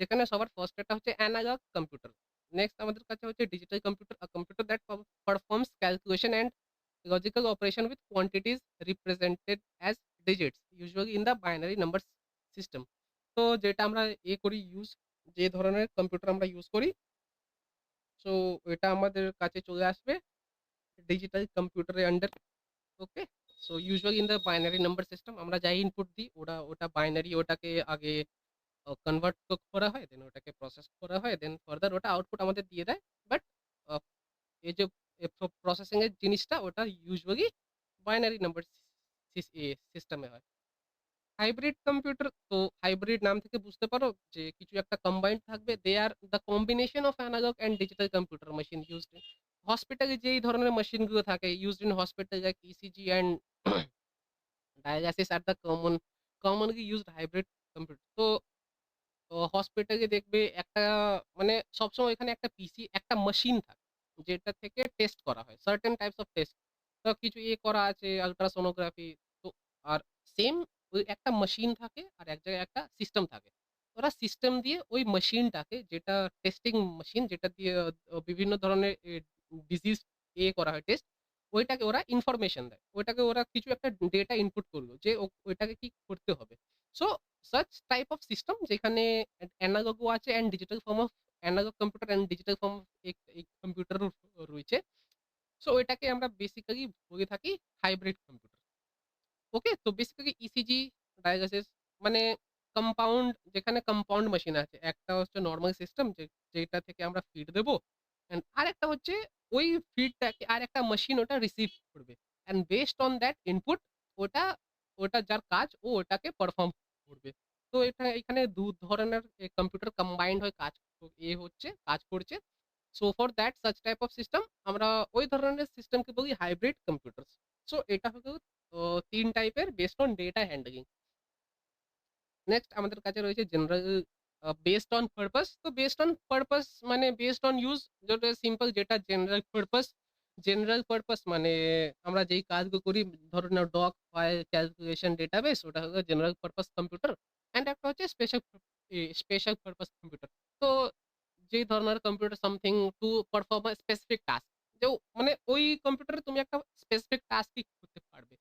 যেখানে সবার ফার্স্ট এটা হচ্ছে অ্যানালগ কম্পিউটার। নেক্সট আমাদের কাছে হচ্ছে digital computer, a computer that performs calculation and logical operation with quantities represented as digits usually in the binary number system. তো যেটা আমরা করি ইউজ, যে ধরনের কম্পিউটার আমরা ইউজ করি, সো এটা আমাদের কাছে চলে আসবে ডিজিটাল কম্পিউটারের under. Okay? So usually in the binary number system আমরা যাই ইনপুট দিই ওটা বাইনারি, ওটাকে আগে কনভার্ট করা হয়, দেন ওটাকে প্রসেস করা হয়, দেন ফার্দার ওটা আউটপুট আমাদের দিয়ে দেয়। বাট আ এই যে প্রসেসিং এর জিনিসটা ওটা ইউজুয়ালি বাইনারি নাম্বার সিস্টেমে হয়। হাইব্রিড কম্পিউটার, তো হাইব্রিড নাম থেকে বুঝতে পারো যে কিছু একটা কম্বাইন্ড থাকবে। They are the combination of analog and digital computer machine used in হসপিটালে যেই ধরনের মেশিনগুলো থাকে used in hospital like ECG and dialysis are the commonly used hybrid computer. তো হসপিটালে দেখবে একটা মানে সবসময় এখানে একটা পিসি, একটা মেশিন থাকে যেটা থেকে টেস্ট করা হয় সার্টেন টাইপস অফ টেস্ট। তো কিছু করা আছে আল্ট্রাসোনোগ্রাফি। তো আর সেম ওই একটা মেশিন থাকে আর এক জায়গায় একটা সিস্টেম থাকে। ওরা সিস্টেম দিয়ে ওই মেশিনটাকে, যেটা টেস্টিং মেশিন যেটা দিয়ে বিভিন্ন ধরনের ডিজিজ করা হয় টেস্ট, ওইটাকে ওরা ইনফরমেশন দেয়। ওইটাকে ওরা কিছু একটা ডেটা ইনপুট করলো যে ওইটাকে কি করতে হবে। So such type of system যেখানে অ্যানালগও আছে and digital form of analog computer and digital form of কম্পিউটারও রয়েছে। সো এটাকে আমরা বেসিক্যালি বলে থাকি হাইব্রিড কম্পিউটার। ওকে? তো বেসিক্যালি ইসিজি, ডায়ালাসিস মানে যেখানে কম্পাউন্ড মেশিন আছে। একটা হচ্ছে নরমাল সিস্টেম যেটা থেকে আমরা ফিড দেবো। অ্যান্ড আরেকটা হচ্ছে ওই ফিডটাকে আরেকটা মেশিন ওটা রিসিভ করবে। And based on that input ওটা ওটা যার কাজ ও ওটাকে পারফর্ম করবে। তো এখানে ২ ধরনের কম্পিউটার কম্বাইন্ড হয়ে কাজ করছে। So for that such type of system আমরা ওই ধরনের সিস্টেমকে বলি হাইব্রিড কম্পিউটারস। সো এটা হলো ৩ টাইপের based on data handling. Next আমাদের কাছে রয়েছে জেনারেল বেসড অন পারপাস। তো বেসড অন পারপাস মানে বেসড অন ইউজ, যেটা সিম্পল, যেটা জেনারেল পারপাস মানে আমরা যেই কাজগুলো করি, ধরে নাও ডক, ফাইল, ক্যালকুলেশন, ডেটাবেস, ওটা হলো জেনারেল পারপাস কম্পিউটার। অ্যান্ড একটা হচ্ছে স্পেশাল পারপাস কম্পিউটার। তো যেই ধরনের computer something to perform a specific task. মানে ওই কম্পিউটারে তুমি একটা স্পেসিফিক টাস্কই করতে পারবে।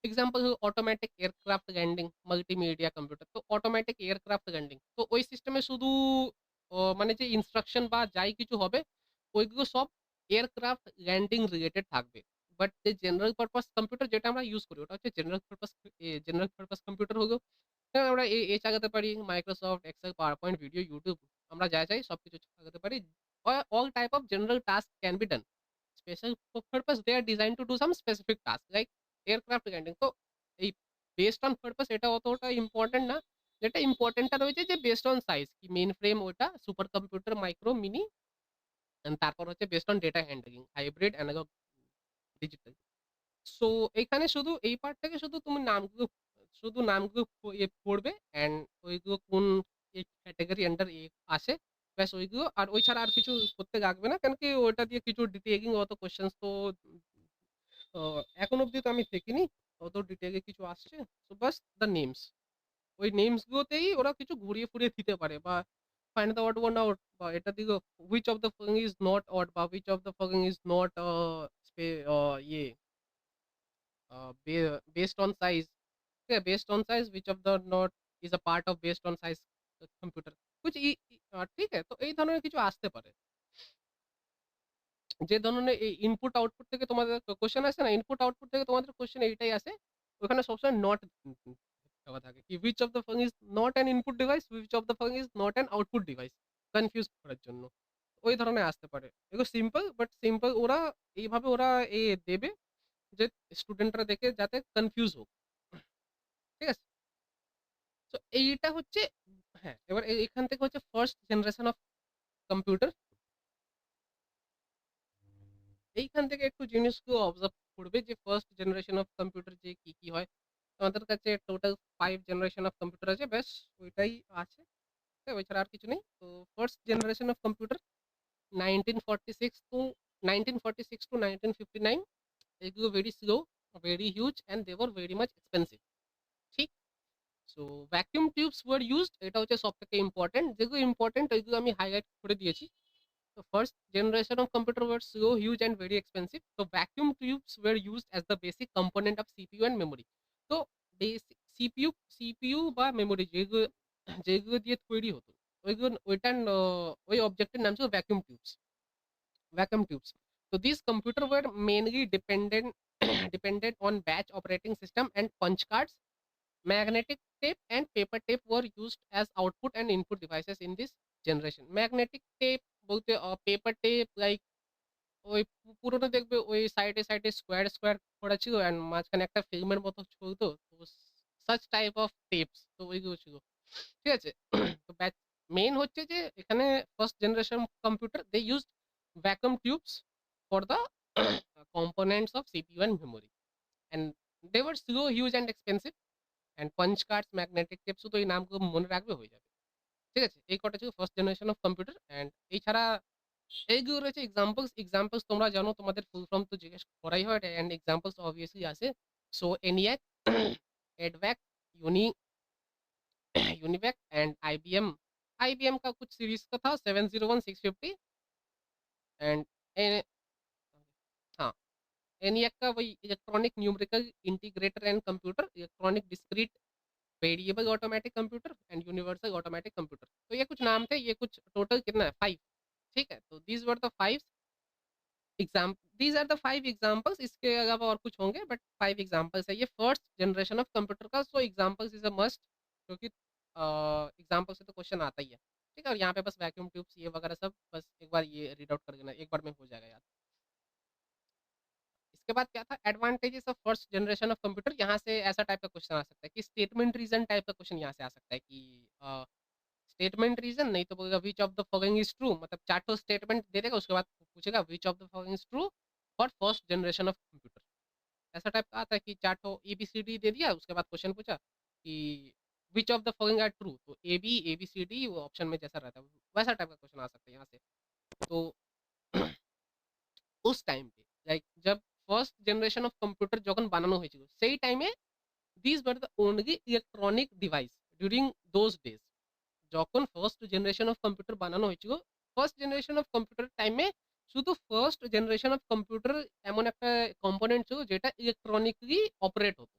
এক্সাম্পল হলো automatic aircraft landing multimedia computer. তো অটোমেটিক এয়ারক্রাফট ল্যান্ডিং। তো ওই সিস্টেমে শুধু মানে যে ইনস্ট্রাকশন বা যাই কিছু হবে ওইগুলো সব এয়ারক্রাফট ল্যান্ডিং রিলেটেড থাকবে। বাট যে জেনারেল পারপাস কম্পিউটার যেটা আমরা ইউজ করি ওটা হচ্ছে জেনারেল পারপাস কম্পিউটার হলো আমরা চালাতে পারি Microsoft, Excel, PowerPoint, video, YouTube, আমরা যা চাই সবকিছু চালাতে পারি। All type of general task can be done. special purpose, they are designed to do some specific task like aircraft landing. তো এই বেসড অন পারপাস এটা অতটা ইম্পর্টেন্ট না। যেটা ইম্পর্টেন্টটা রয়েছে যে বেসড অন সাইজ কি মেইন ফ্রেম ওটা সুপার কম্পিউটার, মাইক্রো, মিনি তারপর হচ্ছে based on data handling, hybrid, analogue, digital. So এইখানে শুধু এই পার্ট থেকে শুধু নামগুলো পড়বে অ্যান্ড ওইগুলো কোন ক্যাটেগরি আন্ডার আসে ব্যাস ওইগুলো। আর ওই ছাড়া আর কিছু করতে লাগবে না, কেন কি ওইটা দিয়ে কিছু ডিটেইলিং অত কোশ্চেন্স তো এখন অবধি তো আমি দেখিনি অত ডিটেইলে কিছু আসছে। সো বাস দ্য নেমস, ওই নেমস গুলোতেই ওরা কিছু ঘুরিয়ে ফুরিয়ে দিতে পারে বা find the odd one out, বা এটা দিকে which of the following is not odd বা which of the following is not ইয়ে based on size, okay, based on size which of the not is a part of based on size computer कुछ ঠিক আছে। তো এই ধরনের কিছু আসতে পারে। যে ধরনের এই ইনপুট আউটপুট থেকে তোমাদের কোশ্চেন আসে না, ইনপুট আউটপুট থেকে তোমাদের কোশ্চেন এইটাই আসে। ওখানে সবসময় নট দেওয়া থাকে কি which of the following is not an input device, which of the following is not an output device, confuse করার জন্য। ওই ধরনের আসতে পারে। এগুলো সিম্পল, বাট সিম্পল ওরা এইভাবে ওরা দেবে যে স্টুডেন্টরা দেখে যাতে কনফিউজ হোক। ঠিক আছে? সো এইটা হচ্ছে হ্যাঁ, এবার এখান থেকে হচ্ছে ফার্স্ট জেনারেশন অফ কম্পিউটার। এইখান থেকে একটু জিনিসগুলো অবজার্ভ করবে যে ফার্স্ট জেনারেশন অফ কম্পিউটার যে কি হয়। আমাদের কাছে টোটাল 5 জেনারেশন অফ কম্পিউটার আছে, ব্যাস ওইটাই আছে। ওই ছাড়া আর কিছু নেই। তো first generation of computer 1946 to 1946 to 1959, এগুলো very slow, very huge and they were very much expensive. ঠিক? So vacuum tubes were used, এটা হচ্ছে সবথেকে ইম্পর্টেন্ট। যেগুলো ইম্পর্টেন্ট ওইগুলো আমি হাইলাইট করে দিয়েছি। তো first generation of computer were slow, huge and very expensive. তো vacuum tubes were used as the basic component of CPU and memory. তো বেসিক সিপিইউ বা মেমোরি যেগুলো যেগুলো দিয়ে তৈরি হতো ওইগুলো ওইটার ওই অবজেক্টের নাম ছিল vacuum tubes. Vacuum tubes. So these computers were mainly dependent dependent on batch operating system and punch cards. Magnetic tape and paper tape were used as output and input devices in this generation. Magnetic tape বলতে paper tape like ওই পুরোনো দেখবে ওই সাইডে square square করা ছিল and মাঝখানে একটা ফিল্মের মতো চলতো। তো সাচ টাইপ অফ টেপস তো ওইগুলো ছিল। ঠিক আছে? তো মেইন হচ্ছে যে এখানে first generation computer they used vacuum tubes for the components of CPU and memory, and they were slow, huge and expensive, and punch cards, magnetic tapes শুধু এই নামগুলো মনে রাখবে হয়ে যাবে। ঠিক আছে? এই কটা ছিল first generation of computer. And এছাড়া এইগুলো রয়েছে এক্সাম্পলস তোমরা জানো, তোমাদের ফুল ফর্ম তো জিজ্ঞেস করাই হয় অ্যান্ড এক্সাম্পলস অবভিয়াসলি আছে। সো ENIAC, EDVAC, यूनी यूनिवैक एंड IBM। IBM का कुछ सीरीज का था 701, 650 एंड हाँ, ENIAC का वही electronic numerical integrator and computer, electronic discrete variable automatic computer and universal automatic computer. तो ये कुछ नाम थे, ये कुछ टोटल कितना है 5। ठीक है? तो दीज आर द 5 एग्जांपल्स। इसके अलावा और कुछ होंगे बट 5 एग्जांपल्स है ये फर्स्ट जनरेशन ऑफ कंप्यूटर का। सो एग्जांपल्स इज अ मस्ट, क्योंकि एग्जांपल से तो क्वेश्चन आता ही है। ठीक है? और यहाँ पे बस वैक्यूम ट्यूब्स ये वगैरह सब बस एक बार ये रीड आउट कर लेना, एक बार में हो जाएगा याद। इसके बाद क्या था, advantages of first generation of computer. यहाँ से ऐसा टाइप का क्वेश्चन आ सकता है कि स्टेटमेंट रीजन टाइप का क्वेश्चन यहाँ से आ सकता है कि स्टेटमेंट रीजन नहीं तो बोलेगा which of the following is true, मतलब चार स्टेटमेंट दे देगा उसके बाद पूछेगा विच of the following is true for first generation of computer. ऐसा टाइप का आता है कि चार ABCD दे दिया, उसके बाद क्वेश्चन पूछा कि which of the following are true, तो ABCD वो ऑप्शन में जैसा रहता है वैसा टाइप का क्वेश्चन आ सकता है यहाँ से। तो उस टाइम पे लाइक जब ফার্স্ট জেনারেশন অফ কম্পিউটার যখন বানানো হয়েছিল সেই টাইমে this were the only electronic device during those days. যখন ফার্স্ট জেনারেশন অফ কম্পিউটার বানানো হয়েছিল, ফার্স্ট জেনারেশন অফ কম্পিউটার টাইমে শুধু ফার্স্ট জেনারেশন অফ কম্পিউটার এমন একটা কম্পোনেন্ট ছিল যেটা ইলেকট্রনিকলি অপারেট হতো।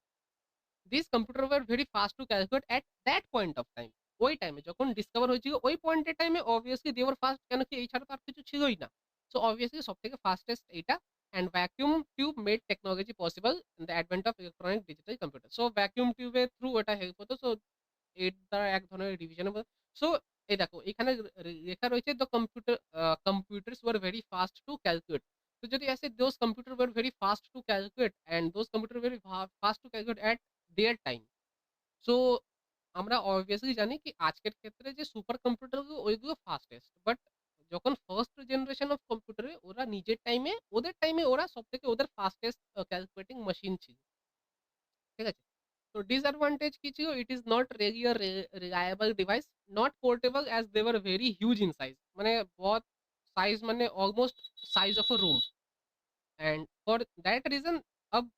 This computer were very fast to calculate at that point of time. ওই টাইমে যখন ডিসকভার হয়েছিল ওই পয়েন্টের টাইমে অবভিয়াসলি দে ওয়ার ফাস্ট, কেন কি এই ছাড়া তো আর কিছু ছিলই না। সো অবভিয়াসলি সব থেকে ফাস্টেস্ট এইটা। And vacuum tube made technology possible in the advent of electronic digital computer. So vacuum টিউবের থ্রু এটা হেল্প হতো। সো এর দ্বারা এক ধরনের রিভিশনেবল। সো এই দেখো এখানে লেখা রয়েছে the computers were very fast to calculate. তো যদি ऐसे those computer were very fast to calculate and those computer very fast to calculate at their time. So আমরা obviously জানি কি আজকের ক্ষেত্রে যে সুপার কম্পিউটার গুলো ওইগুলো ফাস্টেস্ট। বাট যখন ফার্স্ট জেনারেশন অফ কম্পিউটারে ওরা নিজের টাইমে ওদের টাইমে ওরা সবথেকে ওদের ফাস্টেস্ট ক্যালকুলেটিং মেশিন ছিল। ঠিক আছে? তো ডিসঅ্যাডভান্টেজ কি ছিল? It is not really a reliable device, not portable as they were very huge in size. মানে बहुत साइज মানে almost size of a room. And for that reason अब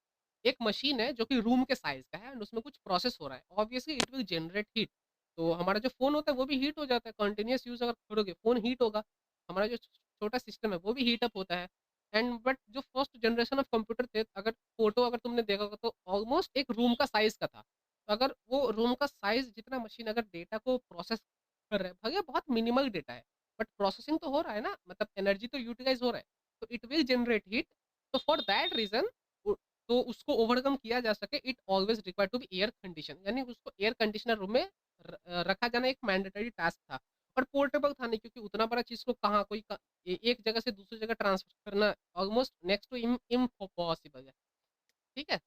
एक मशीन है जो कि रूम के साइज़ का है एंड उसमें कुछ प्रोसेस हो रहा है, obviously it will generate heat. तो हमारा जो फ़ोन होता है वो भी हीट हो जाता है, कंटीन्यूअस यूज़ अगर करोगे फ़ोन हीट होगा, हमारा जो छोटा सिस्टम है वो भी हीट अप होता है। एंड बट जो फर्स्ट जनरेशन ऑफ कंप्यूटर थे, अगर फ़ोटो अगर तुमने देखा होगा तो ऑलमोस्ट एक रूम का साइज़ का था। तो अगर वो रूम का साइज़ जितना मशीन अगर डेटा को प्रोसेस कर रहा है, भले बहुत मिनिमल डेटा है, बट प्रोसेसिंग तो हो रहा है ना, मतलब एनर्जी तो यूटिलाइज़ हो रहा है, तो इट विल जनरेट हीट। तो फॉर दैट रीज़न तो उसको ओवरकम किया जा सके, it always required to be air condition, यानी उसको एयर कंडीशनर रूम में रखा जाना एक मैंडेटरी टास्क था। और पोर्टेबल था नहीं, क्योंकि उतना बड़ा चीज़ को कहाँ कोई एक जगह से दूसरी जगह ट्रांसफर करना ऑलमोस्ट नेक्स्ट टू इम्पॉसिबल है। ठीक है?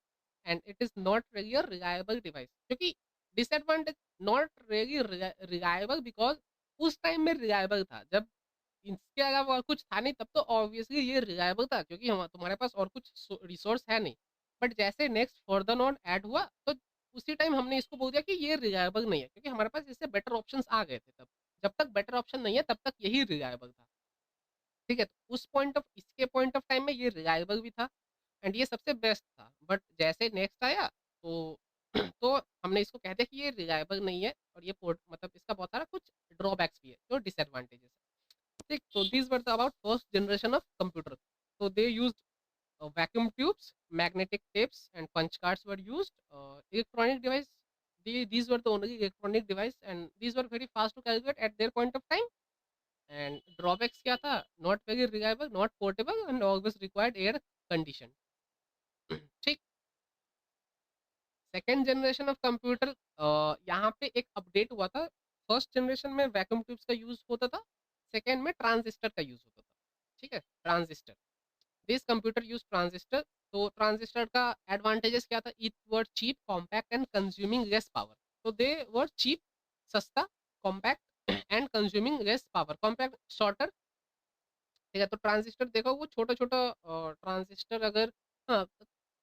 And it is not really a reliable device, क्योंकि disadvantage not really reliable because उस टाइम में रिलायबल था। जब इसके अलावा और कुछ था नहीं, तब तो ऑब्वियसली ये रिलायबल था, क्योंकि हम तुम्हारे पास और कुछ रिसोर्स है नहीं। बट जैसे नेक्स्ट फर्दर नोड ऐड हुआ, तो उसी टाइम हमने इसको बोल दिया कि ये रिलायबल नहीं है, क्योंकि हमारे पास इससे बेटर ऑप्शंस आ गए थे तब। जब तक बेटर ऑप्शन नहीं है तब तक यही रिलायबल था। ठीक है? तो उस पॉइंट ऑफ इसके पॉइंट ऑफ टाइम में ये रिलायबल भी था एंड ये सबसे बेस्ट था। बट जैसे नेक्स्ट आया तो तो हमने इसको कह दिया कि ये रिलायबल नहीं है, और ये पोर्ट मतलब इसका बहुत सारा कुछ ड्रॉबैक्स भी है, जो डिसएडवांटेजेस है। ठीक, so these were the about first generation of computer. So they used vacuum tubes, magnetic tapes, and punch cards were used. Electronic device, these were the only electronic device, and these were very fast to calculate at their point of time. And drawbacks क्या था? Not very reliable, not portable, and always required air condition. ठीक, second generation of computer यहाँ पे एक update हुआ था। First generation में vacuum tubes का यूज होता था, सेकेंड में ट्रांजिस्टर का यूज होता था। ठीक है, transistor, this computer use transistor. तो ट्रांजिस्टर का एडवांटेजेस क्या था? It were cheap, compact and consuming less power. तो दे वर चीप, सस्ता, compact and consuming less power, compact, shorter. ठीक है, तो ट्रांजिस्टर देखो वो छोटा-छोटा ट्रांजिस्टर अगर हाँ,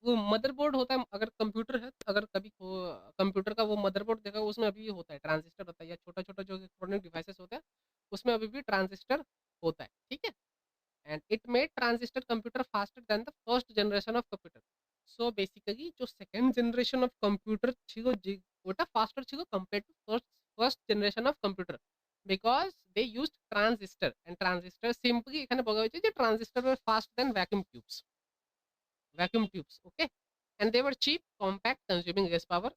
वो मदरबोर्ड होता है, अगर कंप्यूटर है, अगर कभी कंप्यूटर का वो मदरबोर्ड देखा उसमें अभी भी होता है, ट्रांजिस्टर होता है, या छोटा-छोटा जो इलेक्ट्रॉनिक डिवाइसेस होते हैं, उसमें अभी भी ट्रांजिस्टर होता है, ठीक है? And it made transistor computer faster than the first generation of computer. So basically जो सेकंड जनरेशन অফ কম্পিউটার ছিল যে ওটা ফাস্টার ছিল compare to first generation of computer, because they used transistor and transistor simply এখানে বলা হয়েছে যে transistor were fast than vacuum tubes, okay, and they were cheap, compact, consuming less power.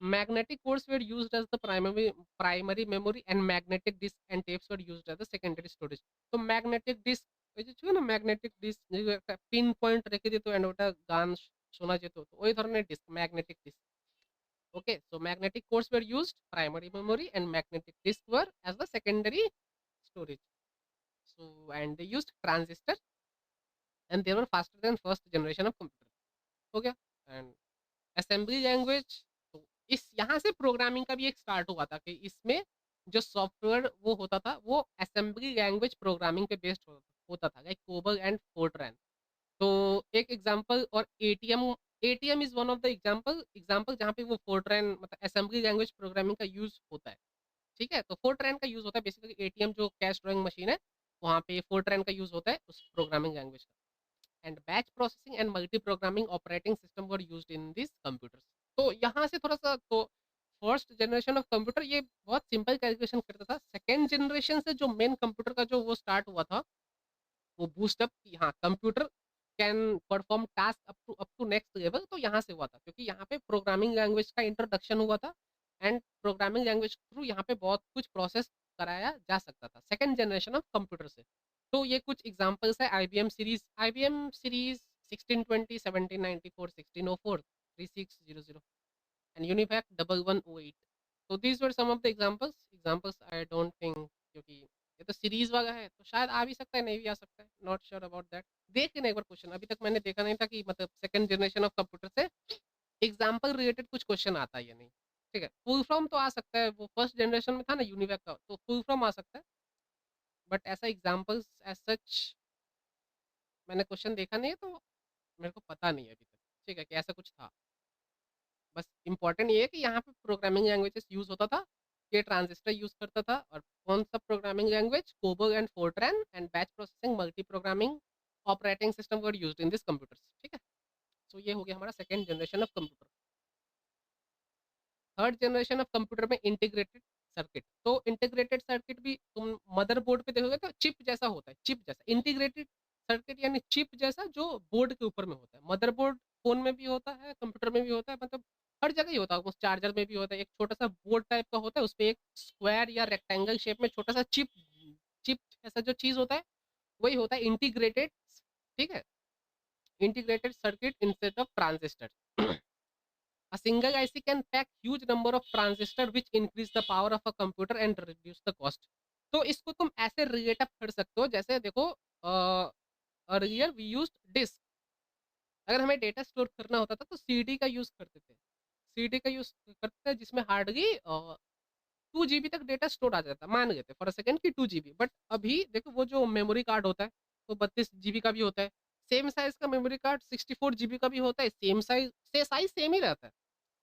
Magnetic codes were used as the primary memory, and magnetic disk and tapes were used as the secondary storage. So magnetic disk, ওই যে ছিল না magnetic disk, যে একটা pin point রেখে দিত and ওটা গান শোনা যেত, তো ওই ধরনের disk, magnetic disk. Okay, so magnetic cores were used primary memory and magnetic disk were as the secondary storage. So and they used transistor and they were faster than first generation of computer. हो गया। And assembly language, तो इस यहाँ से programming का भी एक start हुआ था कि इसमें जो सॉफ्टवेयर वो होता था वो असेंबली लैंग्वेज प्रोग्रामिंग पे बेस्ड होता था, लाइक कोबल एंड फोर्ट्रैन। तो एक एग्जांपल, और ATM, ATM is one of the example जहाँ पे वो फोर्ट्रैन मतलब असेंबली लैंग्वेज प्रोग्रामिंग का यूज होता है। ठीक है, तो फोर्ट्रैन का यूज होता है बेसिकली, एटीएम जो कैश ड्राइंग मशीन है वहाँ पे फोर्ट्रैन का यूज होता है उस प्रोग्रामिंग लैंग्वेज का। And batch processing and multi programming operating system were used in this computers. तो यहाँ से थोड़ा सा, तो फर्स्ट जनरेशन ऑफ कंप्यूटर ये बहुत सिंपल कैलकुलेशन करता था। सेकेंड जनरेशन से जो मेन कंप्यूटर का जो वो स्टार्ट हुआ था, वो बूस्ट अप कि हाँ computer can perform task up to next level, तो यहाँ से हुआ था, क्योंकि यहाँ पे प्रोग्रामिंग लैंग्वेज का इंट्रोडक्शन हुआ था एंड प्रोग्रामिंग लैंग्वेज के थ्रू यहाँ पे बहुत कुछ प्रोसेस कराया जा सकता था सेकेंड जनरेशन ऑफ कंप्यूटर से। तो ये कुछ एग्जांपल्स है, आईबीएम सीरीज 1620, 1794, 1604, 3600 एंड यूनिफैक 1108। तो these were some of the examples. I don't think, क्योंकि ये तो सीरीज़ वाला है, तो शायद आ भी सकता है, नहीं भी आ सकता है, नॉट श्योर अबाउट दैट। देख लेना एक बार क्वेश्चन, अभी तक मैंने देखा नहीं था कि मतलब सेकंड जनरेशन ऑफ कंप्यूटर से एग्ज़ाम्पल रिलेटेड कुछ क्वेश्चन आता है या नहीं, ठीक है। फुल फॉर्म तो आ सकता है, वो फर्स्ट जनरेशन में था ना यूनिवैक का, तो फुल फॉर्म आ सकता है, बट ऐसा एग्ज़ाम्पल्स एज़ सच मैंने क्वेश्चन देखा नहीं है, तो मेरे को पता नहीं है अभी तक, ठीक है, कि ऐसा कुछ था। बस इम्पोर्टेंट ये है कि यहाँ पे प्रोग्रामिंग लैंग्वेजेस यूज़ होता था, ये ट्रांजिस्टर यूज़ करता था, और कौन सा programming language, COBOL and Fortran and batch processing multi programming operating system were used in this computers, ठीक है। सो ये हो गया हमारा second generation of computer. Third generation of computer में इंटीग्रेटेड सर्किट। तो इंटीग्रेटेड सर्किट भी तुम मदरबोर्ड पे देखोगे तो चिप जैसा होता है, चिप जैसा इंटीग्रेटेड सर्किट, यानी चिप जैसा जो बोर्ड के ऊपर में होता है। मदरबोर्ड फोन में भी होता है, कंप्यूटर में भी होता है, मतलब हर जगह ही होता है, उस चार्जर में भी होता है। एक छोटा सा बोर्ड टाइप का होता है, उस पर एक स्क्वायर या रेक्टेंगल शेप में छोटा सा चिप चिप जैसा जो चीज होता है, वही होता है इंटीग्रेटेड, ठीक है, integrated circuit instead of transistor. A single IC can pack huge number of transistor which increase the power of a computer and reduce the cost. तो इसको तुम ऐसे रिलेट अप कर सकते हो, जैसे देखो अर्लियर वी यूज्ड डिस्क। अगर हमें डेटा स्टोर करना होता था तो सीडी का यूज करते थे, सीडी का यूज करते थे, जिसमें हार्डली 2 GB तक डेटा स्टोर आ जाता, मान गए थे फॉर अ सेकंड की 2 GB। बट अभी देखो वो जो मेमोरी कार्ड होता है वो 32 GB का भी होता है, सेम साइज का मेमोरी कार्ड 64 GB का भी होता है, सेम साइज से साइज सेम ही रहता है,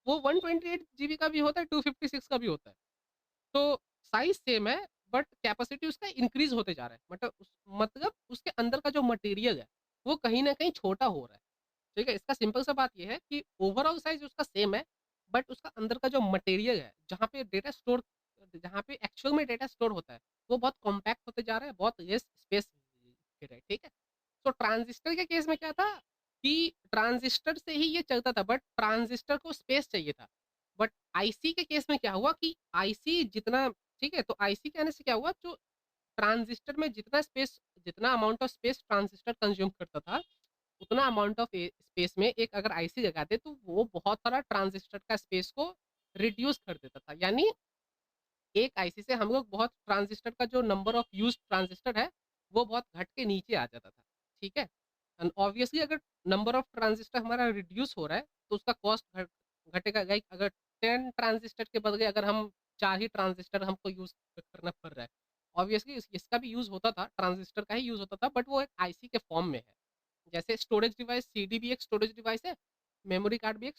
वो 128 GB का भी होता है, 256 का भी होता है। तो साइज सेम है, बट कैपेसिटी उसका इंक्रीज होते जा रहा है, मतलब उसके अंदर का जो मटेरियल है वो कहीं ना कहीं छोटा हो रहा है, ठीक है। इसका सिंपल सा बात ये है कि ओवरऑल साइज उसका सेम है, बट उसका अंदर का जो मटेरियल है, जहाँ पे एक्चुअल में डेटा स्टोर होता है, वो बहुत कॉम्पैक्ट होते जा रहा है, बहुत लेस स्पेस ले रहा है, ठीक है। तो ट्रांजिस्टर के केस में क्या था कि ट्रांजिस्टर से ही ये चलता था, बट ट्रांजिस्टर को स्पेस चाहिए था। बट आईसी के केस में क्या हुआ कि आईसी जितना, ठीक है, तो आईसी कहने से क्या हुआ, जो ट्रांजिस्टर में जितना amount of space transistor consume करता था, उतना अमाउंट ऑफ स्पेस में एक अगर आईसी लगा दे तो वो बहुत सारा ट्रांजिस्टर का स्पेस को रिड्यूस कर देता था। यानी एक आईसी से हम लोग बहुत ट्रांजिस्टर का जो नंबर ऑफ यूज ट्रांजिस्टर है वो बहुत घट के नीचे आ जाता था, ठीक है। एंड ऑब्वियसली अगर नंबर ऑफ ट्रांजिस्टर हमारा रिड्यूस हो रहा है तो उसका कॉस्ट घटेगा। लाइक अगर 10 ट्रांजिस्टर के बदले अगर हम 4 ही ट्रांजिस्टर हमको यूज करना पड़ रहा है, ऑब्वियसली इसका भी यूज होता था, ट्रांजिस्टर का ही यूज होता था, बट वो एक आईसी के फॉर्म में है। जैसे स्टोरेज डिवाइस, सीडी भी एक स्टोरेज डिवाइस है, मेमोरी कार्ड भी एक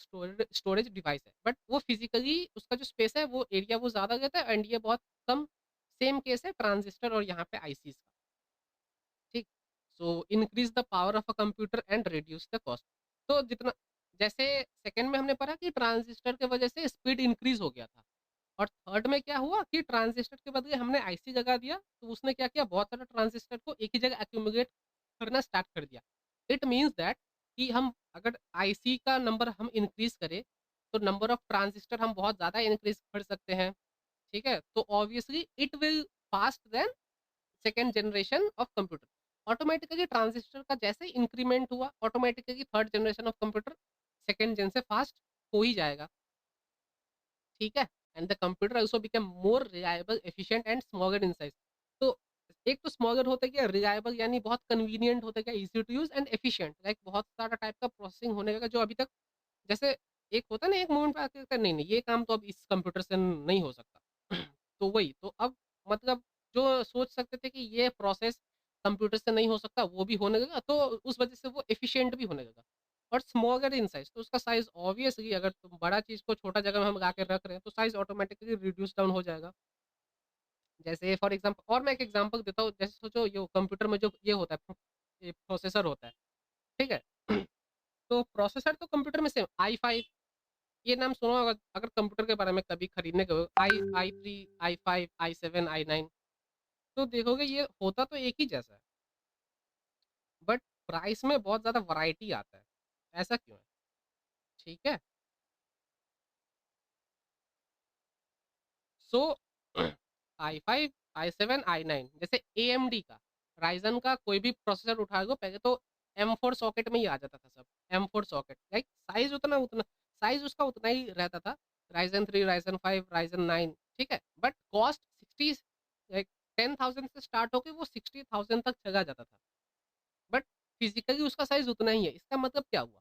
स्टोरेज डिवाइस है, बट वो फिजिकली उसका जो स्पेस है वो एरिया वो ज़्यादा लेता है, एंड ये बहुत कम। सेम केस है ट्रांजिस्टर और यहाँ पे आईसीज का, ठीक। So increase the power of a computer and reduce the cost. तो जितना, जैसे सेकंड में हमने पढ़ा कि ट्रांजिस्टर के वजह से स्पीड इंक्रीज हो गया था, और थर्ड में क्या हुआ कि ट्रांजिस्टर के बदले हमने आईसी लगा दिया, तो उसने क्या किया, बहुत सारे ट्रांजिस्टर को एक ही जगह एक्यूमुलेट करना स्टार्ट कर दिया। इट मीन्स दैट कि हम अगर आईसी का नंबर हम इंक्रीज करें तो नंबर ऑफ ट्रांजिस्टर हम बहुत ज़्यादा इंक्रीज कर सकते हैं, ठीक है। तो obviously it will fast than second generation of computer. Automatically transistor का जैसे इंक्रीमेंट हुआ, automatically third generation of computer second gen से फास्ट हो ही जाएगा, ठीक है। And the computer also become more reliable, efficient and smaller in size. तो एक तो स्मॉलर होता गया, रिलायबल यानी बहुत कन्वीनियंट होता गया, easy to use, and efficient, like बहुत सारा टाइप का प्रोसेसिंग होने लगा जो अभी तक, जैसे एक होता है ना, एक मोमेंट पे आके लगता है, नहीं नहीं ये काम तो अब इस कंप्यूटर से नहीं हो सकता। तो वही तो अब, मतलब जो सोच सकते थे कि ये प्रोसेस कंप्यूटर से नहीं हो सकता वो भी होने लगा, तो उस वजह से वो एफिशिएंट भी होने लगा। और स्मॉलर इन साइज, तो उसका साइज ऑब्वियसली अगर तुम बड़ा चीज़ को छोटा जगह में हम ला के रख रहे हैं तो साइज ऑटोमेटिकली रिड्यूस डाउन हो जाएगा। जैसे फॉर एग्जांपल, और मैं एक एग्जांपल देता हूँ, जैसे सोचो ये कंप्यूटर में जो ये होता है, ये प्रोसेसर होता है, ठीक है। तो प्रोसेसर तो कंप्यूटर में सेम i5, ये नाम सुना होगा अगर कंप्यूटर के बारे में कभी खरीदने गए, i3, i5, i7, i9, तो देखोगे ये होता तो एक ही जैसा है, बट प्राइस में बहुत ज़्यादा वैरायटी आता है। ऐसा क्यों है, ठीक है। सो i5, i7, i9, जैसे AMD का, राइजन का कोई भी प्रोसेसर उठा लो, पहले तो M4 सॉकेट में ही आ जाता था सब, M4 सॉकेट, लाइक साइज उतना उतना साइज उसका उतना ही रहता था, राइजन 3, राइजन 5, राइजन 9, ठीक है। बट कॉस्ट 60, 10,000 से स्टार्ट होके वो 60,000 तक चला जाता था। बट फिज़िकली उसका साइज़ उतना ही है। इसका मतलब क्या हुआ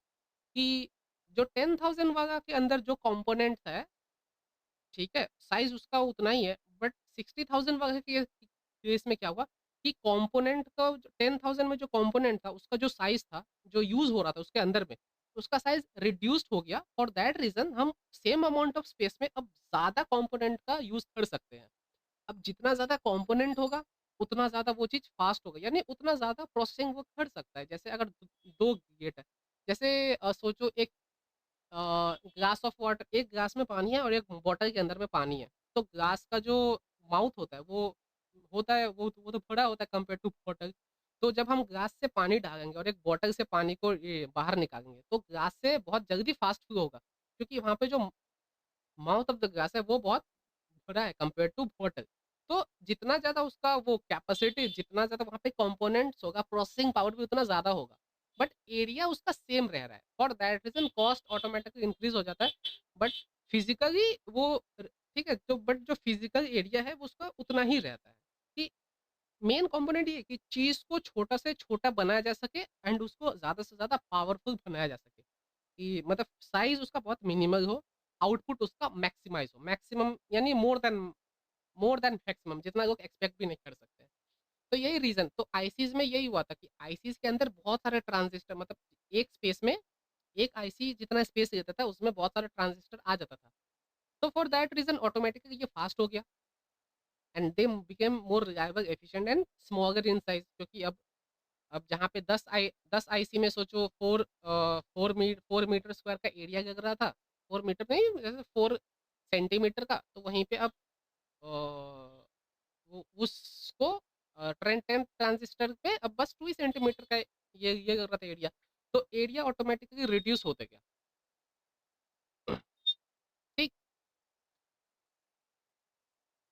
कि जो 10,000 वाला के अंदर जो कंपोनेंट है, ठीक है? साइज़ उसका उतना ही है, बट 60,000 वाले के केस में क्या हुआ कि कंपोनेंट का जो 10,000 में जो कंपोनेंट था, उसका जो साइज़ था, जो यूज़ हो रहा था उसके अंदर में, उसका साइज़ रिड्यूस्ड हो गया। फॉर दैट रीज़न हम सेम अमाउंट ऑफ स्पेस में अब ज़्यादा कंपोनेंट का यूज़ कर सकते हैं। अब जितना ज़्यादा कंपोनेंट होगा, उतना ज़्यादा वो चीज़ फ़ास्ट होगा, यानी उतना ज़्यादा प्रोसेसिंग वो कर सकता है। जैसे अगर 2 गेट है, जैसे सोचो एक ग्लास ऑफ वाटर, एक ग्लास में पानी है और एक बॉटल के अंदर में पानी है। तो ग्लास का जो माउथ होता है वो तो बड़ा होता है कंपेयर टू बॉटल। तो जब हम ग्लास से पानी डालेंगे और एक बॉटल से पानी को ये बाहर निकालेंगे, तो ग्लास से बहुत जल्दी फ़ास्ट फ्लो होगा, क्योंकि वहाँ पे जो माउथ ऑफ द ग्लास है वो बहुत बड़ा है कंपेयर टू बॉटल। तो जितना ज़्यादा उसका वो कैपेसिटी, जितना ज़्यादा वहाँ पे कंपोनेंट्स होगा, प्रोसेसिंग पावर भी उतना ज़्यादा होगा। बट एरिया उसका सेम रह रहा है। For that reason cost automatically increase हो जाता है। बट फिज़िकली वो ठीक है, तो बट जो फिज़िकल एरिया है वो उसका उतना ही रहता है। कि मेन कंपोनेंट ये है कि चीज़ को छोटा से छोटा बनाया जा सके एंड उसको ज़्यादा से ज़्यादा पावरफुल बनाया जा सके। कि मतलब साइज़ उसका बहुत मिनिमल हो, आउटपुट उसका मैक्सिमाइज़ हो। मैक्सिमम यानी मोर देन मैक्सिमम, जितना लोग एक्सपेक्ट भी नहीं कर सकते। तो यही रीज़न, तो आईसीज़ में यही हुआ था कि आईसीज़ के अंदर बहुत सारे ट्रांजिस्टर, मतलब एक स्पेस में एक आईसी जितना स्पेस लेता था उसमें बहुत सारे ट्रांजिस्टर आ जाता था। तो फॉर दैट रीज़न ऑटोमैटिकली ये फास्ट हो गया and they became more reliable, efficient and smaller in size, क्योंकि अब जहाँ पे 10 आईसी में सोचो 4 मीटर स्क्वायर का एरिया लग रहा था, 4 मीटर नहीं, जैसे 4 सेंटीमीटर का, तो वहीं पे अब अ, वो उसको 10 ट्रांजिस्टर पे अब बस 2 ही सेंटीमीटर का ये लग रहा था एरिया, तो एरिया ऑटोमेटिकली रिड्यूस होते गया। ठीक।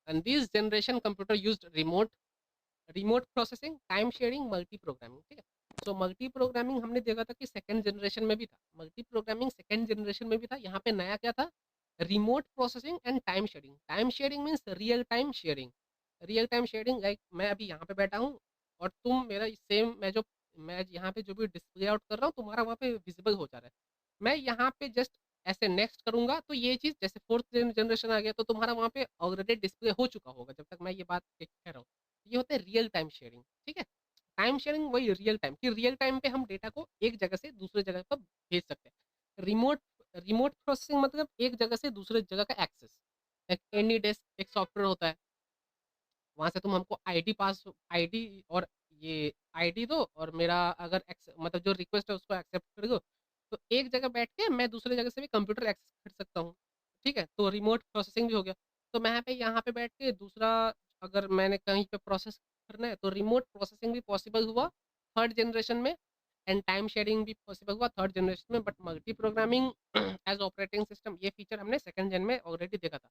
And this generation computer used remote processing, time sharing, multi programming, ठीक है? सो मल्टी प्रोग्रामिंग हमने देखा था कि सेकंड जनरेशन में भी था। मल्टी प्रोग्रामिंग सेकंड जनरेशन में भी था। यहाँ पे नया क्या था? Remote processing and time sharing. Time sharing means real time sharing. Real time sharing like मैं अभी यहाँ पे बैठा हूँ और तुम मेरा सेम, मैं यहाँ पे जो भी डिस्प्ले आउट कर रहा हूँ, तुम्हारा वहाँ पे विजिबल हो जा रहा है। मैं यहाँ पे जस्ट ऐसे नेक्स्ट करूँगा तो ये चीज़ जैसे फोर्थ जनरेशन आ गया तो तुम्हारा वहाँ पे ऑलरेडी डिस्प्ले हो चुका होगा जब तक मैं ये बात कह रहा हूँ। ये होता है रियल टाइम शेयरिंग, ठीक है? टाइम शेयरिंग वही रियल टाइम, कि रियल टाइम पे हम डेटा को एक जगह से दूसरे जगह पर भेज सकते हैं। रिमोट रिमोट प्रोसेसिंग मतलब एक जगह से दूसरे जगह का एक्सेस। एक एनी डेस्क एक सॉफ्टवेयर होता है, वहाँ से तुम हमको आईडी और ये आईडी दो और मेरा अगर मतलब जो रिक्वेस्ट है उसको एक्सेप्ट कर दो, तो एक जगह बैठ के मैं दूसरे जगह से भी कंप्यूटर एक्सेस कर सकता हूँ, ठीक है? तो रिमोट प्रोसेसिंग भी हो गया। तो मैं यहाँ पे बैठ के दूसरा, अगर मैंने कहीं पे प्रोसेस करना है तो रिमोट प्रोसेसिंग भी पॉसिबल हुआ थर्ड जनरेशन में एंड टाइम शेयरिंग भी पॉसिबल हुआ थर्ड जनरेशन में, but multi programming as operating system ये फीचर हमने सेकंड जेन में ऑलरेडी देखा था।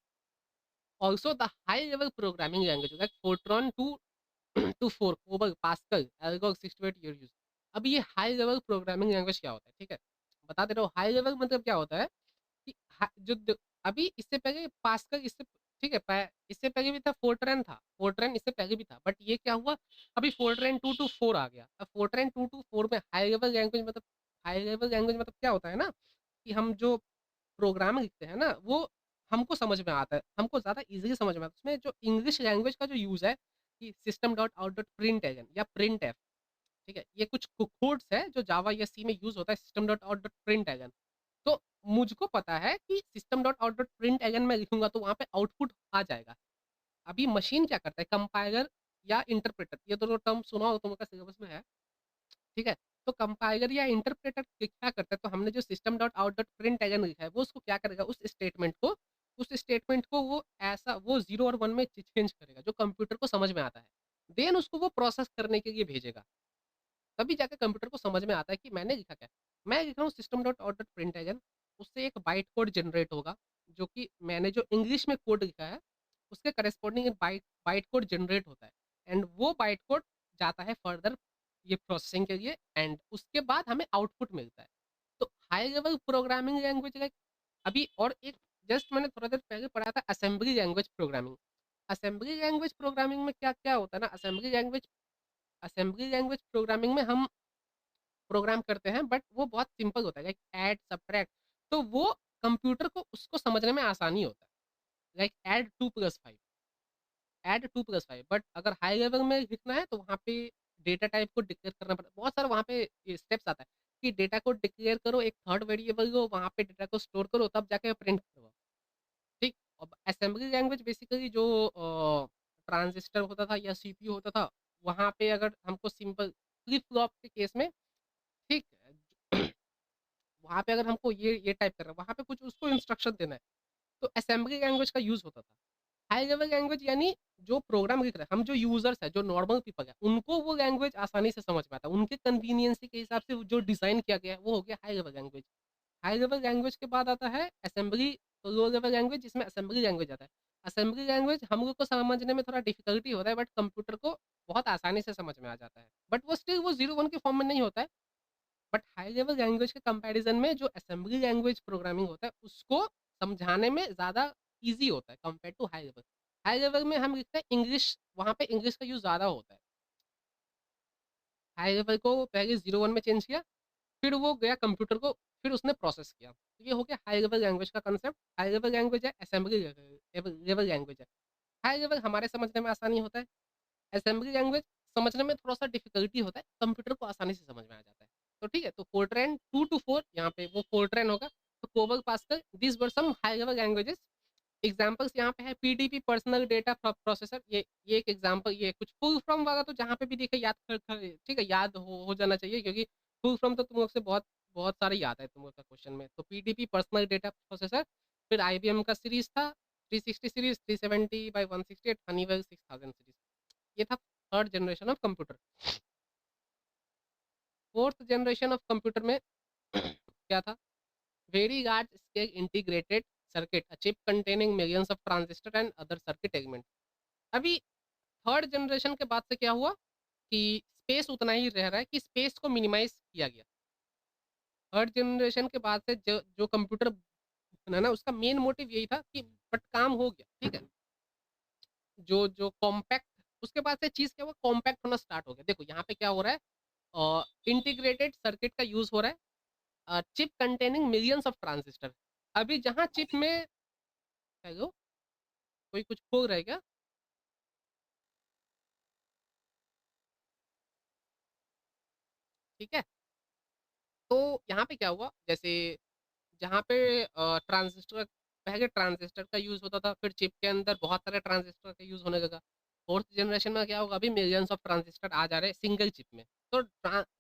Also, the high-level programming language like Fortran to 4, COBOL, Pascal, Algol 68 year use. अब ये हाई लेवल प्रोग्रामिंग लैंग्वेज क्या होता है, ठीक है? बता दे रहा हूँ, हाई लेवल मतलब क्या होता है कि अभी इससे पहले पास्कल, ठीक है, इससे पहले भी था, फोर्ट्रैन इससे पहले भी था, बट ये क्या हुआ, अभी फोर्ट्रैन 2 to 4 आ गया। अब फोर्ट्रैन 2 to 4 में हाई लेवल लैंग्वेज मतलब क्या होता है ना, कि हम जो प्रोग्राम लिखते हैं ना, वो हमको समझ में आता है, हमको ज़्यादा ईज़िली समझ में आता है। उसमें जो इंग्लिश लैंग्वेज का जो यूज़ है कि system dot out dot println या प्रिंटफ, ठीक है? ये कुछ कोड्स है जो जावा या सी में यूज़ होता है, system dot out dot println. तो मुझको पता है कि system dot out dot println मैं लिखूँगा तो वहाँ पे आउटपुट आ जाएगा। अभी मशीन क्या करता है, कंपाइलर या इंटरप्रेटर, ये दोनों टर्म सुना हो, तुम लोग का सिलेबस में है। ठीक है? तो कंपाइलर या इंटरप्रेटर क्या करता है, तो हमने जो system dot out dot println लिखा है, वो उसको क्या करेगा, उस स्टेटमेंट को वो ऐसा वो 0 और 1 में चेंज करेगा, जो कंप्यूटर को समझ में आता है। देन उसको वो प्रोसेस करने के लिए भेजेगा। तभी जाके कंप्यूटर को समझ में आता है कि मैंने लिखा क्या है। मैं लिख रहा हूँ system dot out dot println, उससे एक बाइट कोड जनरेट होगा, जो कि मैंने जो इंग्लिश में कोड लिखा है, उसके करेस्पॉन्डिंग एक बाइट बाइट कोड जनरेट होता है एंड वो बाइट कोड जाता है फर्दर ये प्रोसेसिंग के लिए एंड उसके बाद हमें आउटपुट मिलता है। तो high level programming language like, अभी और एक जस्ट मैंने थोड़ा देर पहले पढ़ा था assembly language programming. Assembly language programming में क्या होता है ना, असेंबली लैंग्वेज प्रोग्रामिंग में हम प्रोग्राम करते हैं, बट वो बहुत सिंपल होता है, लाइक ऐड सब्ट्रैक्ट। तो वो कंप्यूटर को उसको समझने में आसानी होता है, लाइक ऐड 2 + 5। बट अगर हाई लेवल में लिखना है तो वहाँ पे डेटा टाइप को डिक्लेयर करना पड़ता है, बहुत सारा वहाँ पे स्टेप्स आता है कि डेटा को डिक्लेयर करो, एक थर्ड वेरिएबल लो, वहाँ पे डेटा को स्टोर करो, तब जाके प्रिंट करो। ठीक। अब असेंबली लैंग्वेज बेसिकली जो ट्रांजिस्टर होता था या सीपीयू होता था, वहाँ पे अगर हमको सिंपल फ्लिप फ्लॉप के केस में, ठीक, वहाँ पे अगर हमको ये टाइप करना है, वहाँ पे कुछ उसको इंस्ट्रक्शन देना है, तो असेंबली लैंग्वेज का यूज़ होता था। हाई लेवल लैंग्वेज यानी जो प्रोग्राम लिख रहे हैं, हम जो यूज़र्स हैं, जो नॉर्मल पीपल हैं, उनको वो लैंग्वेज आसानी से समझ में आता है। उनके कन्वीनियंसी के हिसाब से जो डिज़ाइन किया गया है, वो हो गया high level language. High level language के बाद आता है असेंबली, लो लेवल लैंग्वेज, जिसमें असेंबली लैंग्वेज आता है। असेंबली लैंग्वेज हम लोग को समझने में थोड़ा डिफ़िकल्टी होता है, बट कंप्यूटर को बहुत आसानी से समझ में आ जाता है। बट वो स्टिल वो 0-1 के फॉर्म में नहीं होता है। बट हाई लेवल लैंग्वेज के कंपैरिजन में जो असेंबली लैंग्वेज प्रोग्रामिंग होता है, उसको समझाने में ज़्यादा ईज़ी होता है compare to high level. High level में हम लिखते हैं इंग्लिश, वहाँ पे इंग्लिश का यूज़ ज़्यादा होता है। हाई लेवल को पहले 0-1 में चेंज किया, फिर वो गया कंप्यूटर को, फिर उसने प्रोसेस किया। तो ये हो गया हाई लेवल लैंग्वेज का कंसेप्ट। हाई लेवल लैंग्वेज है, असेंबली लेवल लैंग्वेज है। हाई लेवल हमारे समझने में आसानी होता है, असेंबली लैंग्वेज समझने में थोड़ा-सा डिफ़िकल्टी होता है, कंप्यूटर को आसानी से समझ में आ जाता है। तो ठीक है, तो फोरट्रैन 2 टू 4 यहाँ पे वो फोरट्रैन होगा, तो COBOL, Pascal, these were some high level languages. Examples यहाँ पे है पीडीपी, पर्सनल डेटा प्रोसेसर, ये एक एग्ज़ाम्पल, ये कुछ फुल फ्रॉम वगैरह तो जहाँ पे भी दिखे याद कर कर ठीक है, याद हो जाना चाहिए, क्योंकि फुल फ्रॉम तो तुम लोग से बहुत बहुत सारे याद है तुम लोग का क्वेश्चन में। तो पीडीपी, पर्सनल डेटा प्रोसेसर, फिर आईबीएम का सीरीज़ था, 360 सीरीज़, 370 बाय 168, हनीवेल 6000 सीरीज़। ये था third generation of computer. Fourth generation of computer में क्या था? Very large scale integrated circuit, a chip containing millions of transistor and other circuit element. अभी third generation के बाद से क्या हुआ कि स्पेस उतना ही रह रहा है, कि स्पेस को मिनिमाइज किया गया। थर्ड जनरेशन के बाद से जो जो कंप्यूटर बना ना, उसका मेन मोटिव यही था कि बट काम हो गया, ठीक है। जो जो कॉम्पैक्ट, उसके बाद से चीज़ क्या हुआ, कॉम्पैक्ट होना स्टार्ट हो गया। देखो यहाँ पे क्या हो रहा है, इंटीग्रेटेड सर्किट का यूज़ हो रहा है, chip containing millions of transistor. अभी जहाँ चिप में, हेलो, कोई कुछ बोल रहा है क्या? ठीक है। तो यहाँ पे क्या हुआ, जैसे जहाँ पे ट्रांजिस्टर, पहले ट्रांजिस्टर का यूज़ होता था, फिर चिप के अंदर बहुत सारे ट्रांजिस्टर का यूज़ होने लगा। फोर्थ जनरेशन में क्या होगा, अभी मिलियंस ऑफ ट्रांजिस्टर आ जा रहे हैं सिंगल चिप में। तो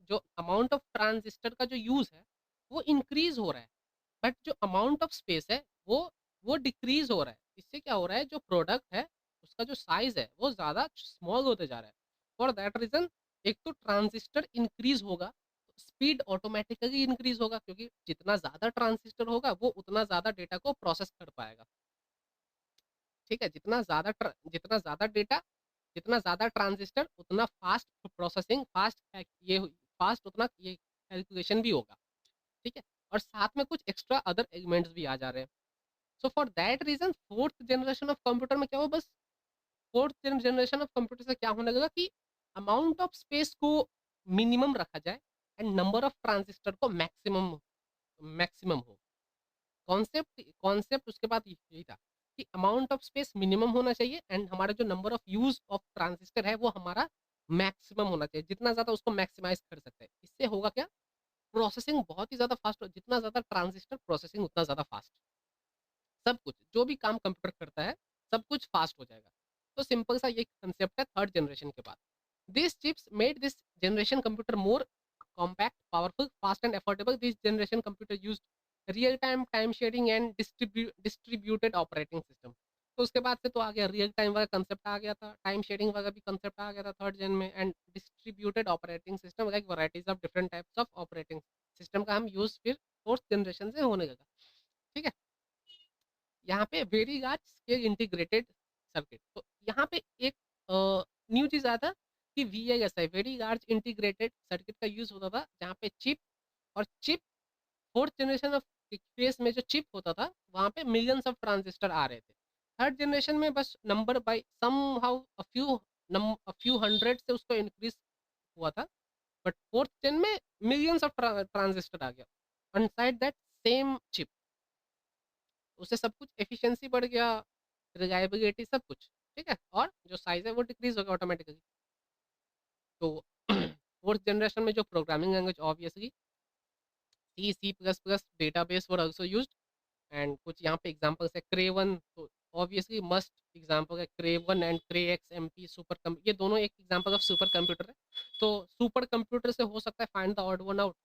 जो अमाउंट ऑफ ट्रांजिस्टर का जो यूज़ है, वो इंक्रीज़ हो रहा है। बट जो अमाउंट ऑफ स्पेस है, वो डिक्रीज़ हो रहा है। इससे क्या हो रहा है, जो प्रोडक्ट है, उसका जो साइज़ है, वो ज़्यादा स्मॉल होते जा रहा है। फॉर दैट रीज़न, एक तो ट्रांजिस्टर इंक्रीज़ होगा, स्पीड ऑटोमैटिकली इंक्रीज़ होगा, क्योंकि जितना ज़्यादा ट्रांजिस्टर होगा, वो उतना ज़्यादा डेटा को प्रोसेस कर पाएगा। ठीक है? जितना ज़्यादा डेटा, जितना ज़्यादा ट्रांजिस्टर, उतना फ़ास्ट प्रोसेसिंग, फ़ास्ट उतना ये कैलकुलेशन भी होगा। ठीक है? और साथ में कुछ एक्स्ट्रा अदर एलिमेंट्स भी आ जा रहे हैं। So for that reason fourth generation of computer में क्या हुआ, बस फोर्थ जनरेशन ऑफ कंप्यूटर से क्या होने लगा कि अमाउंट ऑफ स्पेस को मिनिमम रखा जाए एंड नंबर ऑफ ट्रांजिस्टर को मैक्सिमम मैक्सिमम हो। कॉन्सेप्ट उसके बाद यही था कि अमाउंट ऑफ स्पेस मिनिमम होना चाहिए एंड हमारा जो number of use of transistor है, वो हमारा मैक्सिमम होना चाहिए। जितना ज़्यादा उसको मैक्सिमाइज़ कर सकते हैं। इससे होगा क्या? प्रोसेसिंग बहुत ही ज़्यादा फ़ास्ट हो, जितना ज़्यादा ट्रांजिस्टर, प्रोसेसिंग उतना ज़्यादा फ़ास्ट। सब कुछ, जो भी काम कंप्यूटर करता है, सब कुछ फ़ास्ट हो जाएगा। तो सिंपल सा ये कांसेप्ट है थर्ड जनरेशन के बाद। These chips made this generation computer more compact, powerful, fast and affordable. This generation computer used real-time time sharing and distributed operating system. तो उसके बाद से तो आ गया रियल टाइम वाला कंसेप्ट आ गया था, टाइम शेयरिंग वाला भी कंसेप्ट आ गया था थर्ड जेन में, and distributed operating system, like varieties of different types of operating system का हम यूज़ फिर फोर्थ जनरेशन से होने लगा। ठीक है। यहाँ पे very large scale integrated circuit, तो यहाँ पे एक न्यू चीज़ आया था कि VLSI, very large integrated circuit का यूज़ होता था, जहाँ पे चिप, और chip fourth generation of case में जो चिप होता था, वहाँ पे मिलियंस ऑफ ट्रांजिस्टर आ रहे थे। थर्ड जनरेशन में बस number by somehow a few hundred से उसको इंक्रीज हुआ था, बट फोर्थ जेन में मिलियंस ऑफ ट्रांजिस्टर आ गया अनसाइड दैट सेम चिप। उससे सब कुछ एफिशिएंसी बढ़ गया, रिलायबिलिटी सब कुछ, ठीक है, और जो साइज है वो डिक्रीज हो गया ऑटोमेटिकली। तो फोर्थ जनरेशन में जो programming language obviously C C plus plus database were also used, and कुछ यहाँ पे एग्जांपल्स है क्रेवन, तो ऑब्वियसली मस्ट एग्जांपल है Cray one and Cray X M P super कम, ये दोनों एक एग्जांपल ऑफ सुपर कंप्यूटर है। तो सुपर कंप्यूटर से हो सकता है find the odd one out,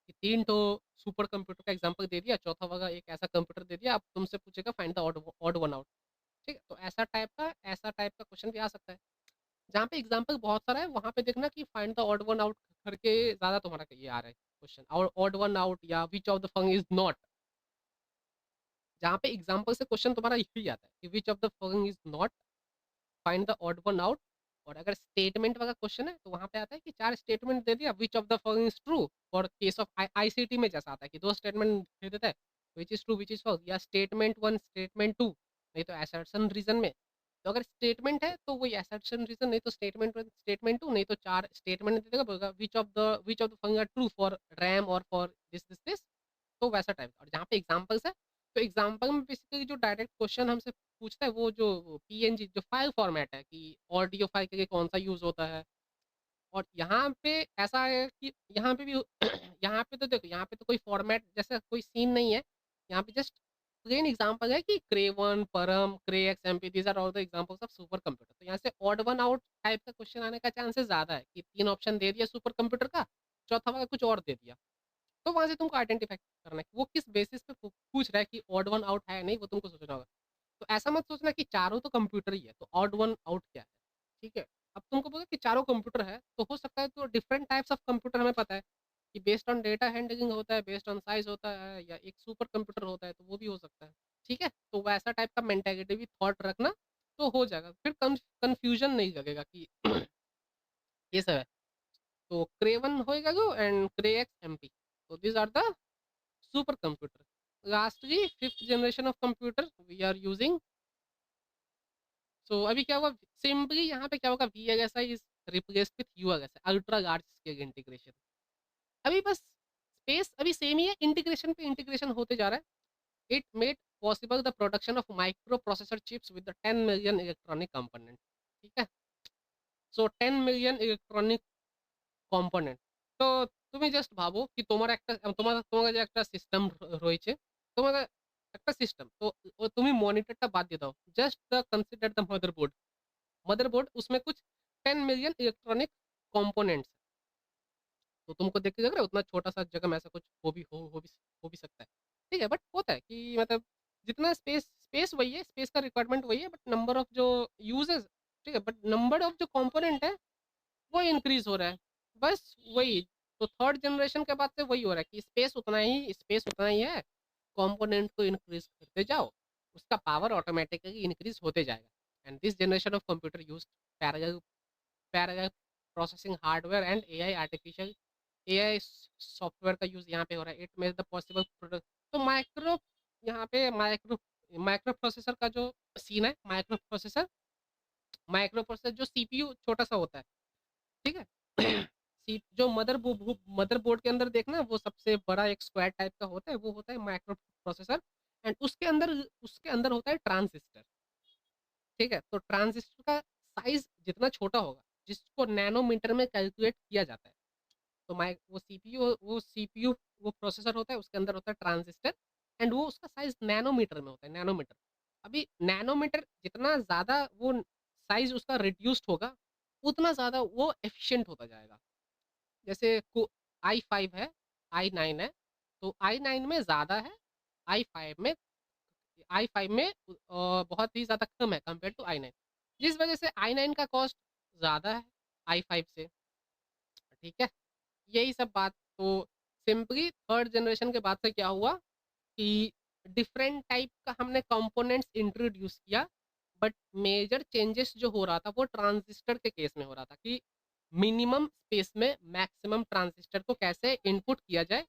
कि तीन तो सुपर कंप्यूटर का एग्जांपल दे दिया, चौथा वाला एक ऐसा कंप्यूटर दे दिया, अब तुमसे पूछेगा find the odd one out, ठीक है। तो ऐसा टाइप का क्वेश्चन भी आ सकता है। जहाँ पे एग्जांपल बहुत सारा है वहाँ पे देखना कि find the odd one out करके ज़्यादा तुम्हारा ये आ रहा है क्वेश्चन, और ऑड वन आउट या विच ऑफ द फंग इज नॉट, जहाँ पे एग्जांपल से क्वेश्चन तुम्हारा यही आता है कि which of the following is not, find the odd one out. और अगर स्टेटमेंट वाला क्वेश्चन है तो वहाँ पे आता है कि चार स्टेटमेंट दे दिया, विच of the following is true, for case of ICT में जैसा आता है कि दो स्टेटमेंट दे देता है, which is true which is false, या स्टेटमेंट वन स्टेटमेंट टू, नहीं तो असर्शन रीजन में। तो अगर स्टेटमेंट है तो वही असर्शन रीजन, नहीं तो स्टेटमेंट वन स्टेटमेंट टू, नहीं तो चार स्टेटमेंट दे देगा, बोलेगा which of the following are true for RAM और फॉर दिस, तो वैसा टाइप। और जहाँ पे एग्जांपल्स है तो एग्जांपल में बेसिकली जो डायरेक्ट क्वेश्चन हमसे पूछता है वो जो पीएनजी जो फाइल फॉर्मेट है कि ऑडियो फाइल के लिए कौन सा यूज़ होता है। और यहाँ पे ऐसा है कि यहाँ पे भी यहाँ पे तो देखो, यहाँ पे तो कोई फॉर्मेट जैसा कोई सीन नहीं है, यहाँ पे जस्ट प्लेन एग्जांपल है कि Cray one Param Cray X MP, these are all the examples of supercomputer. तो यहाँ से ऑड वन आउट टाइप का क्वेश्चन आने का चांसेस ज़्यादा है कि तीन ऑप्शन दे दिया सुपर कंप्यूटर का, चौथा वाला कुछ और दे दिया। तो वहाँ से तुमको आइडेंटिफाई करना है कि वो किस बेसिस पे पूछ रहा है, कि ऑड वन आउट है नहीं, वो तुमको सोचना होगा। तो ऐसा मत सोचना कि चारों तो कंप्यूटर ही है तो ऑड वन आउट क्या है, ठीक है। अब तुमको बोला कि चारों कंप्यूटर है तो हो सकता है तो डिफरेंट टाइप्स ऑफ कंप्यूटर हमें पता है कि बेस्ड ऑन डेटा हैंडलिंग होता है, बेस्ड ऑन साइज होता है, या एक सुपर कंप्यूटर होता है, तो वो भी हो सकता है, ठीक है। तो वैसा टाइप का मेंटेलिटी भी थॉट रखना तो हो जाएगा, फिर कंफ्यूजन नहीं लगेगा कि ये सब है। तो क्रे1 होएगा जो एंड क्रे एक्स एमपी, तो these are the supercomputer. Lastly fifth generation of computer we are using. So अभी क्या होगा, सिंपली यहाँ पे क्या होगा, VLSI is replaced with ULSI, ultra large scale integration. अभी बस स्पेस अभी सेम ही है, इंटीग्रेशन पे इंटीग्रेशन होते जा रहा है। It made possible the production of micro processor chips with the 10 million electronic component, ठीक है। सो 10 मिलियन इलेक्ट्रॉनिक কম্পোনেন্ট। তো তুমি জাস্ট ভাবো কি তোমার যে একটা সিস্টেম রয়েছে, তোমার একটা সিস্টেম। তো তুমি মনিটরটা বাদ দিয়ে দাও। Just consider the motherboard. Motherboard उसमें कुछ 10 मिलियन इलेक्ट्रॉनिक कंपोनेंट्स, तो तुमको देख के लग रहा है उतना छोटा-सा जगह में ऐसा कुछ हो भी सकता है। ठीक है, बट होता है कि मतलब जितना स्पेस स्पेस वही है, स्पेस का रिक्वायरमेंट वही है, बट नंबर ऑफ जो यूज़र्स, ठीक है, बट नंबर ऑफ जो कंपोनेंट है वो इंक्रीज़ हो रहा है। बस वही, तो थर्ड जनरेशन के बाद से वही हो रहा है कि स्पेस उतना ही है, कंपोनेंट को इंक्रीज़ करते जाओ, उसका पावर ऑटोमैटिकली इंक्रीज़ होते जाएगा। And this generation of computer used parallel parallel processing hardware and AI software का यूज़ यहाँ पे हो रहा है। It makes the possible product. तो यहाँ पे माइक्रो प्रोसेसर का जो सीन है, माइक्रो प्रोसेसर जो सीपीयू छोटा-सा होता है, ठीक है? सी जो मदरबोर्ड के अंदर देखना वो सबसे बड़ा एक स्क्वायर टाइप का होता है, वो होता है माइक्रो प्रोसेसर, एंड उसके अंदर होता है ट्रांजिस्टर, ठीक है? तो ट्रांजिस्टर का साइज़ जितना छोटा होगा, जिसको नैनोमीटर में कैलकुलेट किया जाता है, तो वो सीपीयू वो प्रोसेसर होता है, उसके अंदर होता है ट्रांजिस्टर, एंड वो उसका साइज़ नैनोमीटर में होता है, नैनोमीटर। अभी नैनोमीटर जितना ज़्यादा वो साइज़ उसका रिड्यूस्ड होगा, उतना ज़्यादा वो एफिशिएंट होता जाएगा। जैसे को आई5 है, आई9 है, तो आई9 में ज़्यादा है, आई5 में बहुत ही ज़्यादा कम है कंपेयर टू आई9, जिस वजह से आई9 का कॉस्ट ज़्यादा है आई5 से, ठीक है? यही सब बात। तो सिंपली थर्ड जनरेशन के बाद से क्या हुआ कि डिफरेंट टाइप का हमने कंपोनेंट्स इंट्रोड्यूस किया, बट मेजर चेंजेस जो हो रहा था वो ट्रांजिस्टर के केस में हो रहा था कि मिनिमम स्पेस में मैक्सिमम ट्रांजिस्टर को कैसे इनपुट किया जाए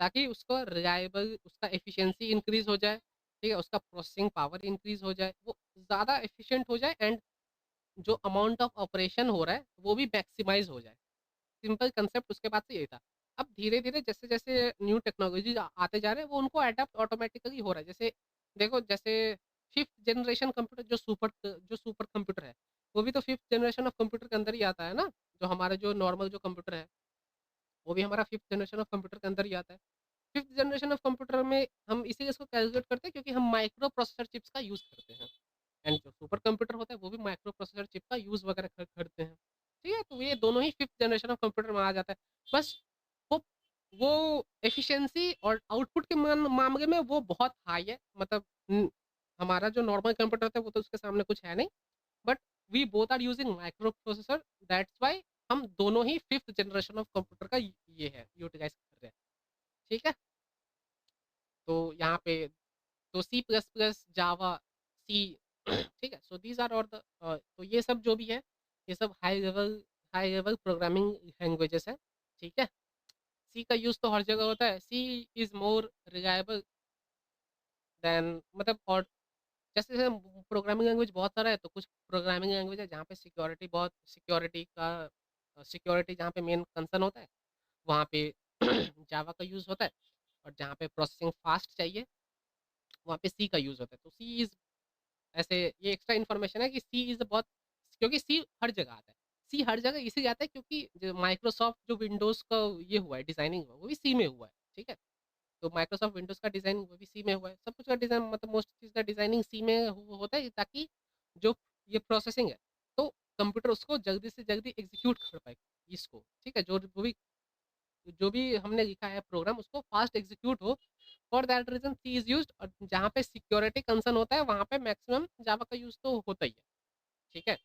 ताकि उसका रिलायबल उसका एफिशिएंसी इंक्रीज हो जाए, ठीक है? उसका प्रोसेसिंग पावर इंक्रीज़ हो जाए, वो ज़्यादा एफिशिएंट हो जाए एंड जो अमाउंट ऑफ ऑपरेशन हो रहा है, वो भी मैक्सिमाइज़ हो जाए। सिंपल कांसेप्ट उसके बाद से यही था। अब धीरे-धीरे जैसे-जैसे न्यू टेक्नोलॉजीज़ आते जा रहे हैं, वो उनको अडॉप्ट ऑटोमैटिकली हो रहा है। जैसे देखो, जैसे 5th जनरेशन कंप्यूटर जो सुपर कंप्यूटर है, वो भी तो 5th जनरेशन ऑफ कंप्यूटर के अंदर ही आता है ना? जो हमारा जो नॉर्मल जो कंप्यूटर है, वो भी हमारा 5th जनरेशन ऑफ कंप्यूटर के अंदर ही आता है। 5th जनरेशन ऑफ कंप्यूटर में हम इसीलिए इसको कैलकुलेट करते हैं क्योंकि हम माइक्रो प्रोसेसर चिप्स का यूज़ करते हैं। एंड जो सुपर कंप्यूटर होता है वो भी माइक्रो प्रोसेसर चिप का यूज़ वगैरह करते हैं। ठीक है? तो ये दोनों ही 5th जनरेशन ऑफ कंप्यूटर में आ जाता है। बस वो वो एफिशिएंसी और आउटपुट के मामले में वो बहुत हाई है। मतलब हमारा जो नॉर्मल कंप्यूटर होता है वो तो उसके सामने कुछ है नहीं। But we both are using micro processor, that's why हम दोनों ही 5th जनरेशन ऑफ कंप्यूटर का ये है यूटिलाइज़ कर रहे हैं। ठीक है? तो यहाँ पे तो सी प्लस प्लस, जावा, सी ठीक है? सो दीज़ आर ऑल द तो ये सब जो भी है, ये सब हाई लेवल प्रोग्रामिंग लैंग्वेजेज़ हैं, ठीक है? सी का यूज़ तो हर जगह होता है। सी इज़ मोर रिलायबल देन मतलब और जैसे प्रोग्रामिंग लैंग्वेज बहुत सारा है, तो कुछ प्रोग्रामिंग लैंग्वेज है जहाँ पे सिक्योरिटी जहाँ पे मेन कंसर्न होता है, वहाँ पे जावा का यूज़ होता है और जहाँ पे प्रोसेसिंग फास्ट चाहिए, वहाँ पे सी का यूज़ होता है। तो सी इज़ ऐसे ये एक्स्ट्रा इन्फॉर्मेशन है कि सी इज़ बहुत क्योंकि सी हर जगह आता है। सी हर जगह इसीलिए आता है क्योंकि जो माइक्रोसॉफ्ट जो विंडोज़ का ये हुआ है डिज़ाइनिंग हुआ है, वो भी सी में हुआ है, ठीक है? तो माइक्रोसॉफ्ट विंडोज़ का डिज़ाइन वो भी सी में हुआ है। सब कुछ का डिज़ाइन मतलब मोस्ट चीज़ का डिज़ाइनिंग सी में होता है ताकि जो ये प्रोसेसिंग है, तो कंप्यूटर उसको जल्दी से जल्दी एग्ज़ीक्यूट कर पाए इसको, ठीक है? जो भी हमने लिखा है प्रोग्राम उसको फास्ट एग्ज़ीक्यूट हो, for that reason C is used और जहाँ पे सिक्योरिटी कंसर्न होता है, वहाँ पे मैक्सिमम जावा का यूज़ तो होता ही है, ठीक है?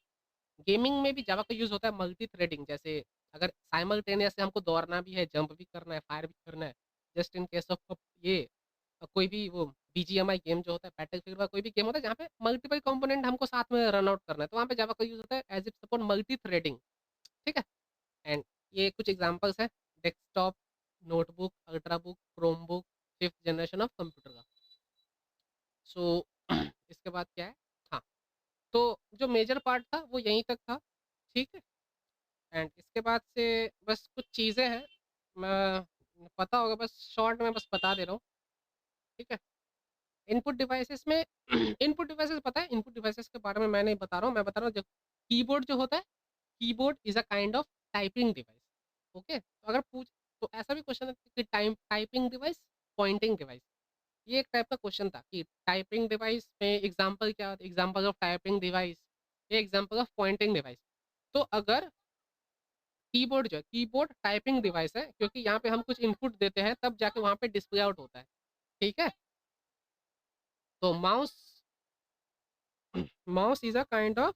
गेमिंग में भी जावा का यूज़ होता है मल्टी थ्रेडिंग जैसे अगर साइमल्टेनियसली हमको दौड़ना भी है, जंप भी करना है, फायर भी करना है, जस्ट इन केस ऑफ ये कोई भी वो बीजीएमआई गेम जो होता है, बैटलफील्ड का कोई भी गेम होता है जहाँ पे मल्टीपल कंपोनेंट हमको साथ में रन आउट करना है, तो वहाँ पे जावा का यूज़ होता है as it support multi threading, ठीक है? एंड ये कुछ एग्ज़ाम्पल्स हैं desktop, notebook, ultrabook, Chromebook, 5th generation of computer का। सो इसके बाद क्या है? हाँ, तो जो मेजर पार्ट था वो यहीं तक था, ठीक है? एंड इसके बाद से बस कुछ चीज़ें हैं, मैं पता होगा बस शॉर्ट में बस बता दे रहा हूँ, ठीक है? इनपुट डिवाइसेस में इनपुट डिवाइसेस पता है? इनपुट डिवाइसेस के बारे में मैं नहीं बता रहा हूँ, मैं बता रहा हूँ जो कीबोर्ड जो होता है, keyboard is a kind of typing device, okay? तो अगर पूछ तो ऐसा भी क्वेश्चन है कि टाइपिंग डिवाइस, पॉइंटिंग डिवाइस, ये एक टाइप का क्वेश्चन था कि टाइपिंग डिवाइस में एग्ज़ाम्पल क्या होता है? एग्ज़ाम्पल ऑफ टाइपिंग डिवाइस, ये एग्ज़ाम्पल ऑफ पॉइंटिंग डिवाइस। तो अगर कीबोर्ड जो है, कीबोर्ड टाइपिंग डिवाइस है क्योंकि यहाँ पे हम कुछ इनपुट देते हैं तब जाके वहाँ पे डिस्प्ले आउट होता है, ठीक है? तो mouse is a kind of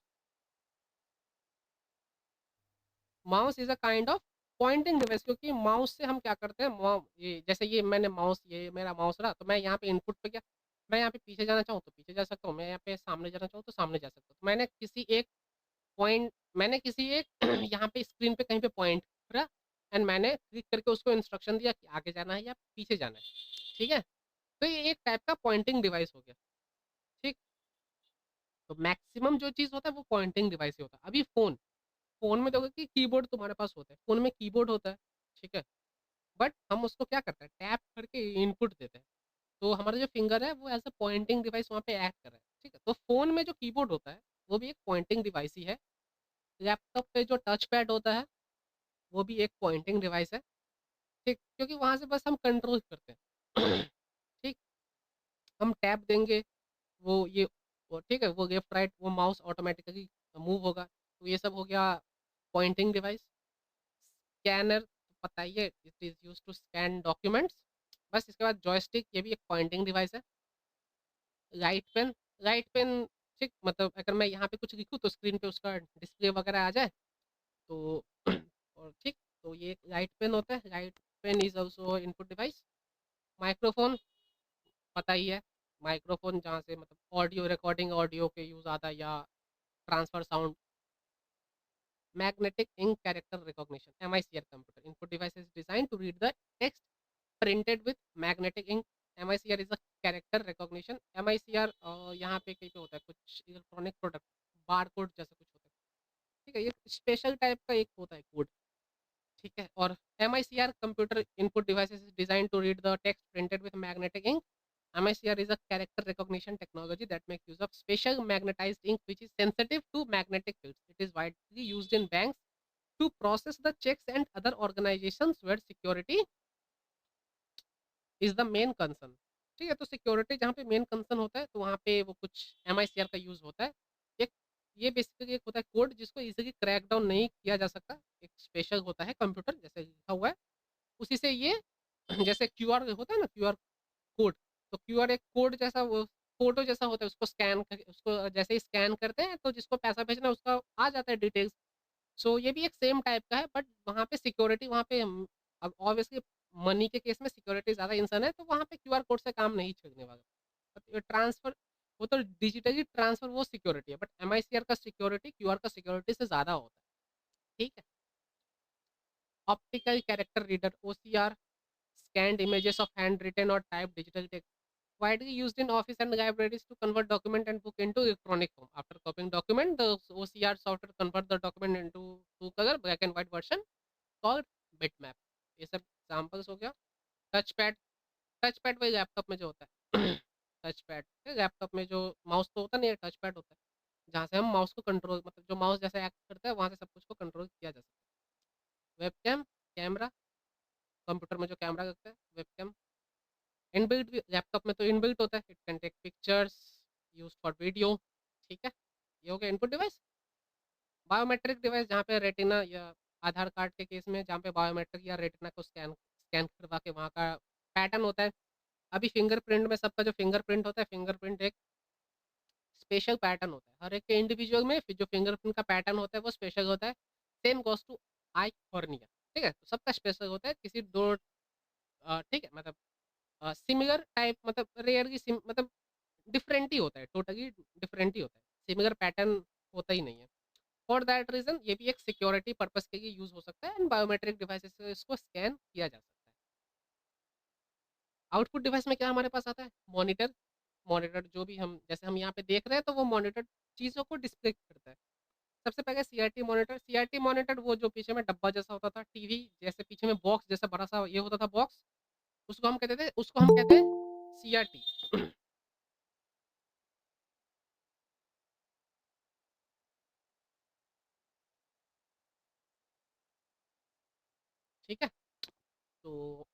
mouse is a kind of pointing device क्योंकि माउस से हम क्या करते हैं ये जैसे ये मेरा माउस रहा तो मैं यहाँ पे इनपुट पे क्या मैं यहाँ पे पीछे जाना चाहूँ तो पीछे जा सकता हूँ, मैं यहाँ पे सामने जाना चाहूँ तो सामने जा सकता हूँ। तो मैंने किसी एक यहाँ पे स्क्रीन पे कहीं पे पॉइंट करा एंड मैंने क्लिक करके उसको इंस्ट्रक्शन दिया कि आगे जाना है या पीछे जाना है, ठीक है? तो ये एक टाइप का पॉइंटिंग डिवाइस हो गया, ठीक? तो मैक्सिमम जो चीज़ होता है वो पॉइंटिंग डिवाइस ही होता है। अभी फ़ोन में देखो कि कीबोर्ड तुम्हारे पास होता है, फ़ोन में कीबोर्ड होता है, ठीक है? बट हम उसको क्या करते हैं टैप करके इनपुट देते हैं। तो हमारा जो फिंगर है वो एज़ अ पॉइंटिंग डिवाइस वहाँ पे एक्ट कर रहा है, ठीक है? तो फ़ोन में जो कीबोर्ड होता है, वो भी एक पॉइंटिंग डिवाइस ही है। लैपटॉप पे जो टच पैड होता है, वो भी एक पॉइंटिंग डिवाइस है, ठीक? क्योंकि वहाँ से बस हम कंट्रोल करते हैं, ठीक? हम टैप देंगे, वो ठीक है, वो लेफ्ट राइट वो माउस ऑटोमैटिकली मूव होगा। तो ये सब हो गया पॉइंटिंग डिवाइस। स्कैनर पता ही है, it is used to scan documents. बस इसके बाद जॉयस्टिक ये भी एक पॉइंटिंग डिवाइस है। राइट पेन राइट पेन ठीक मतलब अगर मैं यहाँ पे कुछ लिखूँ तो स्क्रीन पे उसका डिस्प्ले वगैरह आ जाए तो और ठीक तो ये राइट पेन होता है। Right pen is also input device. Microphone पता ही है, माइक्रोफ़ोन जहाँ से मतलब ऑडियो रिकॉर्डिंग ऑडियो के यूज़ आता है या transfer sound. Magnetic ink character recognition MICR computer input device is designed to read the text printed with magnetic ink MICR is a character recognition. MICR यहाँ पे कहीं पे होता है कुछ इलेक्ट्रॉनिक प्रोडक्ट बार कोड जैसा कुछ होता है, ठीक है, ये स्पेशल टाइप का एक होता है कोड, ठीक है। और MICR computer input devices is design to read the text printed with magnetic ink. MICR is a character recognition technology that makes use of special magnetized ink which is sensitive to magnetic fields. It is widely used in banks to process the checks and other organizations where security is the main concern। ठीक है, तो security जहाँ पे main concern होता है तो वहाँ पे वो कुछ MICR का यूज़ होता है। एक ये बेसिकली एक होता है कोड जिसको इजीली क्रैक डाउन नहीं किया जा सकता। एक स्पेशल होता है कंप्यूटर जैसे लिखा हुआ है, उसी से ये जैसे क्यूआर होता है ना, क्यूआर कोड, तो क्यूआर एक कोड जैसा वो फ़ोटो जैसा होता है, उसको स्कैन कर उसको जैसे ही स्कैन करते हैं तो जिसको पैसा भेजना है उसका आ जाता है डिटेल्स। सो ये भी एक सेम टाइप का है, बट वहाँ पे सिक्योरिटी वहाँ पे अब ऑब्वियसली मनी के केस में सिक्योरिटी ज़्यादा इंसान है, तो वहाँ पे क्यूआर कोड से काम नहीं चलने वाला। ट्रांसफ़र वो तो डिजिटली ट्रांसफ़र वो सिक्योरिटी है, बट MICR का सिक्योरिटी क्यूआर का सिक्योरिटी से ज़्यादा होता है, ठीक है। Optical character reader OCR scanned images of handwritten or typed digital text, widely used in office and libraries to convert document and book into electronic form. After copying document, the OCR software convert the document into two color black and white version called bitmap। ये सब examples हो गया। Touch pad, touch pad वही laptop में जो होता है touch pad laptop में जो माउस तो होता नहीं है, टच पैड होता है जहाँ से हम माउस को कंट्रोल, मतलब जो माउस जैसे एक्ट करता है वहाँ से सब कुछ को कंट्रोल किया जा सकता है। वेबकैम, कैमरा, कंप्यूटर में जो कैमरा लगता है वेबकैम। इनबिल्ट भी लैपटॉप में तो इनबिल्ट होता है, it can take pictures use for video, ठीक है। ये हो गया इनपुट डिवाइस। बायोमेट्रिक डिवाइस जहाँ पे रेटिना या आधार कार्ड के केस में जहाँ पे बायोमेट्रिक या रेटिना को स्कैन स्कैन करवा के वहाँ का पैटर्न होता है। अभी फिंगरप्रिंट में सबका जो फिंगरप्रिंट होता है, फिंगरप्रिंट एक स्पेशल पैटर्न होता है, हर एक के इंडिविजुअल में जो फिंगरप्रिंट का पैटर्न होता है वो स्पेशल होता है। Same goes to eye cornea, ठीक है, तो सबका स्पेशल होता है। किसी दो ठीक है, मतलब सिमिलर टाइप, मतलब रेयरली मतलब डिफरेंट ही होता है, टोटली डिफरेंट ही होता है, सिमिलर पैटर्न होता ही नहीं है। फॉर दैट रीजन ये भी एक सिक्योरिटी पर्पस के लिए यूज हो सकता है एंड बायोमेट्रिक डिवाइसेस से इसको स्कैन किया जा सकता है। आउटपुट डिवाइस में क्या हमारे पास आता है? मॉनिटर। मॉनिटर जो भी हम जैसे हम यहाँ पे देख रहे हैं तो वो मॉनिटर चीज़ों को डिस्प्ले करता है। सबसे पहले CRT मॉनिटर। CRT मॉनिटर वो जो पीछे में डब्बा जैसा होता था, टीवी जैसे पीछे में बॉक्स जैसा बड़ा सा ये होता था बॉक्स, उसको हम कहते हैं CRT। ठीक है, तो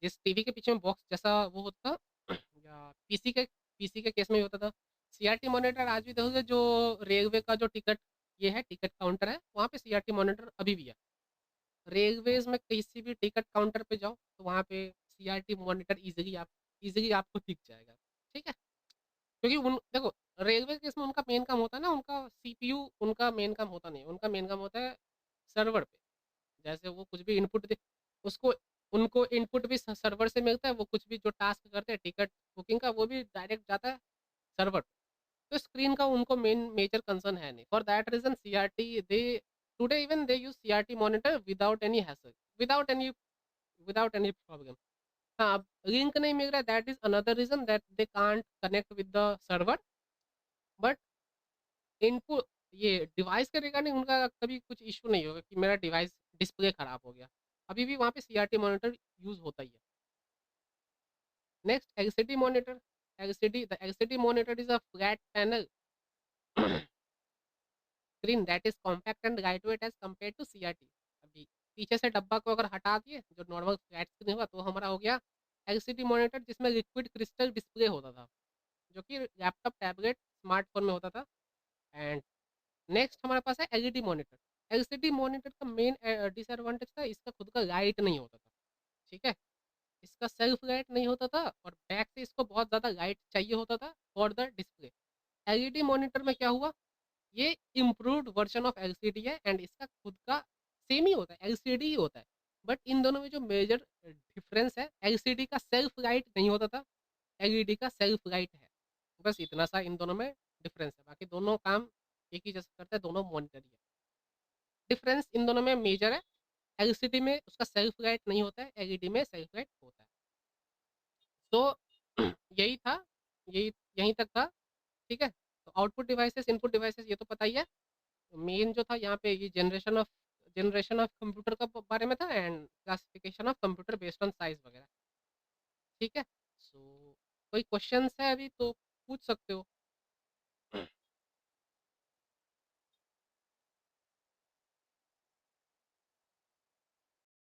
जिस टीवी के पीछे में बॉक्स जैसा वो होता था या पीसी के केस में भी होता था। CRT मॉनिटर आज भी देखोगे जो रेलवे का जो टिकट ये है, टिकट काउंटर है, वहाँ पे CRT मॉनिटर अभी भी है। रेलवेज में किसी भी टिकट काउंटर पे जाओ तो वहाँ पे CRT मॉनिटर इजीली आपको दिख जाएगा, ठीक है। क्योंकि उन देखो रेलवे के इसमें उनका मेन काम होता है ना, उनका CPU उनका मेन काम होता नहीं है, उनका मेन काम होता है सर्वर पे। जैसे वो कुछ भी इनपुट दे उसको उनको इनपुट भी सर्वर से मिलता है, वो कुछ भी जो टास्क करते हैं टिकट बुकिंग का वो भी डायरेक्ट जाता है सर्वर पे। तो स्क्रीन का उनको मेजर कंसर्न है नहीं। For that reason CRT they today even they use CRT monitor without any hassle, without any without any problem. हाँ, अब लिंक नहीं मिल रहा है, that is another reason that they can't connect with the server, but input ये device के regarding उनका कभी कुछ इश्यू नहीं होगा कि मेरा डिवाइस डिस्प्ले खराब हो गया। अभी भी वहाँ पे CRT मॉनिटर यूज़ होता ही है। Next LCD monitor. The LCD monitor is a flat panel screen that is compact and light weight as compare to CRT। अभी पीछे से डब्बा को अगर हटा दिए जो नॉर्मल फ्लैट स्क्रीन होगा तो हमारा हो गया LCD मॉनिटर जिसमें लिक्विड क्रिस्टल डिस्प्ले होता था, जो कि लैपटॉप टैबलेट स्मार्टफोन में होता था। एंड नेक्स्ट हमारे पास है एलईडी मॉनिटर। एलसीडी मॉनिटर का मेन डिसएडवांटेज था इसका खुद का लाइट नहीं होता था, ठीक है, इसका सेल्फ लाइट नहीं होता था और बैक से इसको बहुत ज़्यादा लाइट चाहिए होता था for the display. LED monitor में क्या हुआ, ये इम्प्रूव्ड वर्जन ऑफ एलसीडी है एंड इसका खुद का सेम ही होता है, एलसीडी ही होता है। बट इन दोनों में जो मेजर डिफरेंस है, एलसीडी का सेल्फ लाइट नहीं होता था, एलईडी का सेल्फ लाइट है। बस इतना सा इन दोनों में डिफरेंस है, बाकी दोनों काम एक ही जैसा करते हैं, दोनों मॉनिटर ही है। डिफरेंस इन दोनों में मेजर है, एलसीडी में उसका सेल्फ लाइट नहीं होता है, एलईडी में सेल्फ लाइट होता है। तो यही था, यही यहीं तक था, ठीक है? तो आउटपुट डिवाइसेस, इनपुट डिवाइसेस ये तो पता ही है। मेन जो था यहाँ पे ये जनरेशन ऑफ कंप्यूटर का बारे में था and classification of computer based on size वगैरह, ठीक है? सो कोई क्वेश्चंस है अभी तो पूछ सकते हो।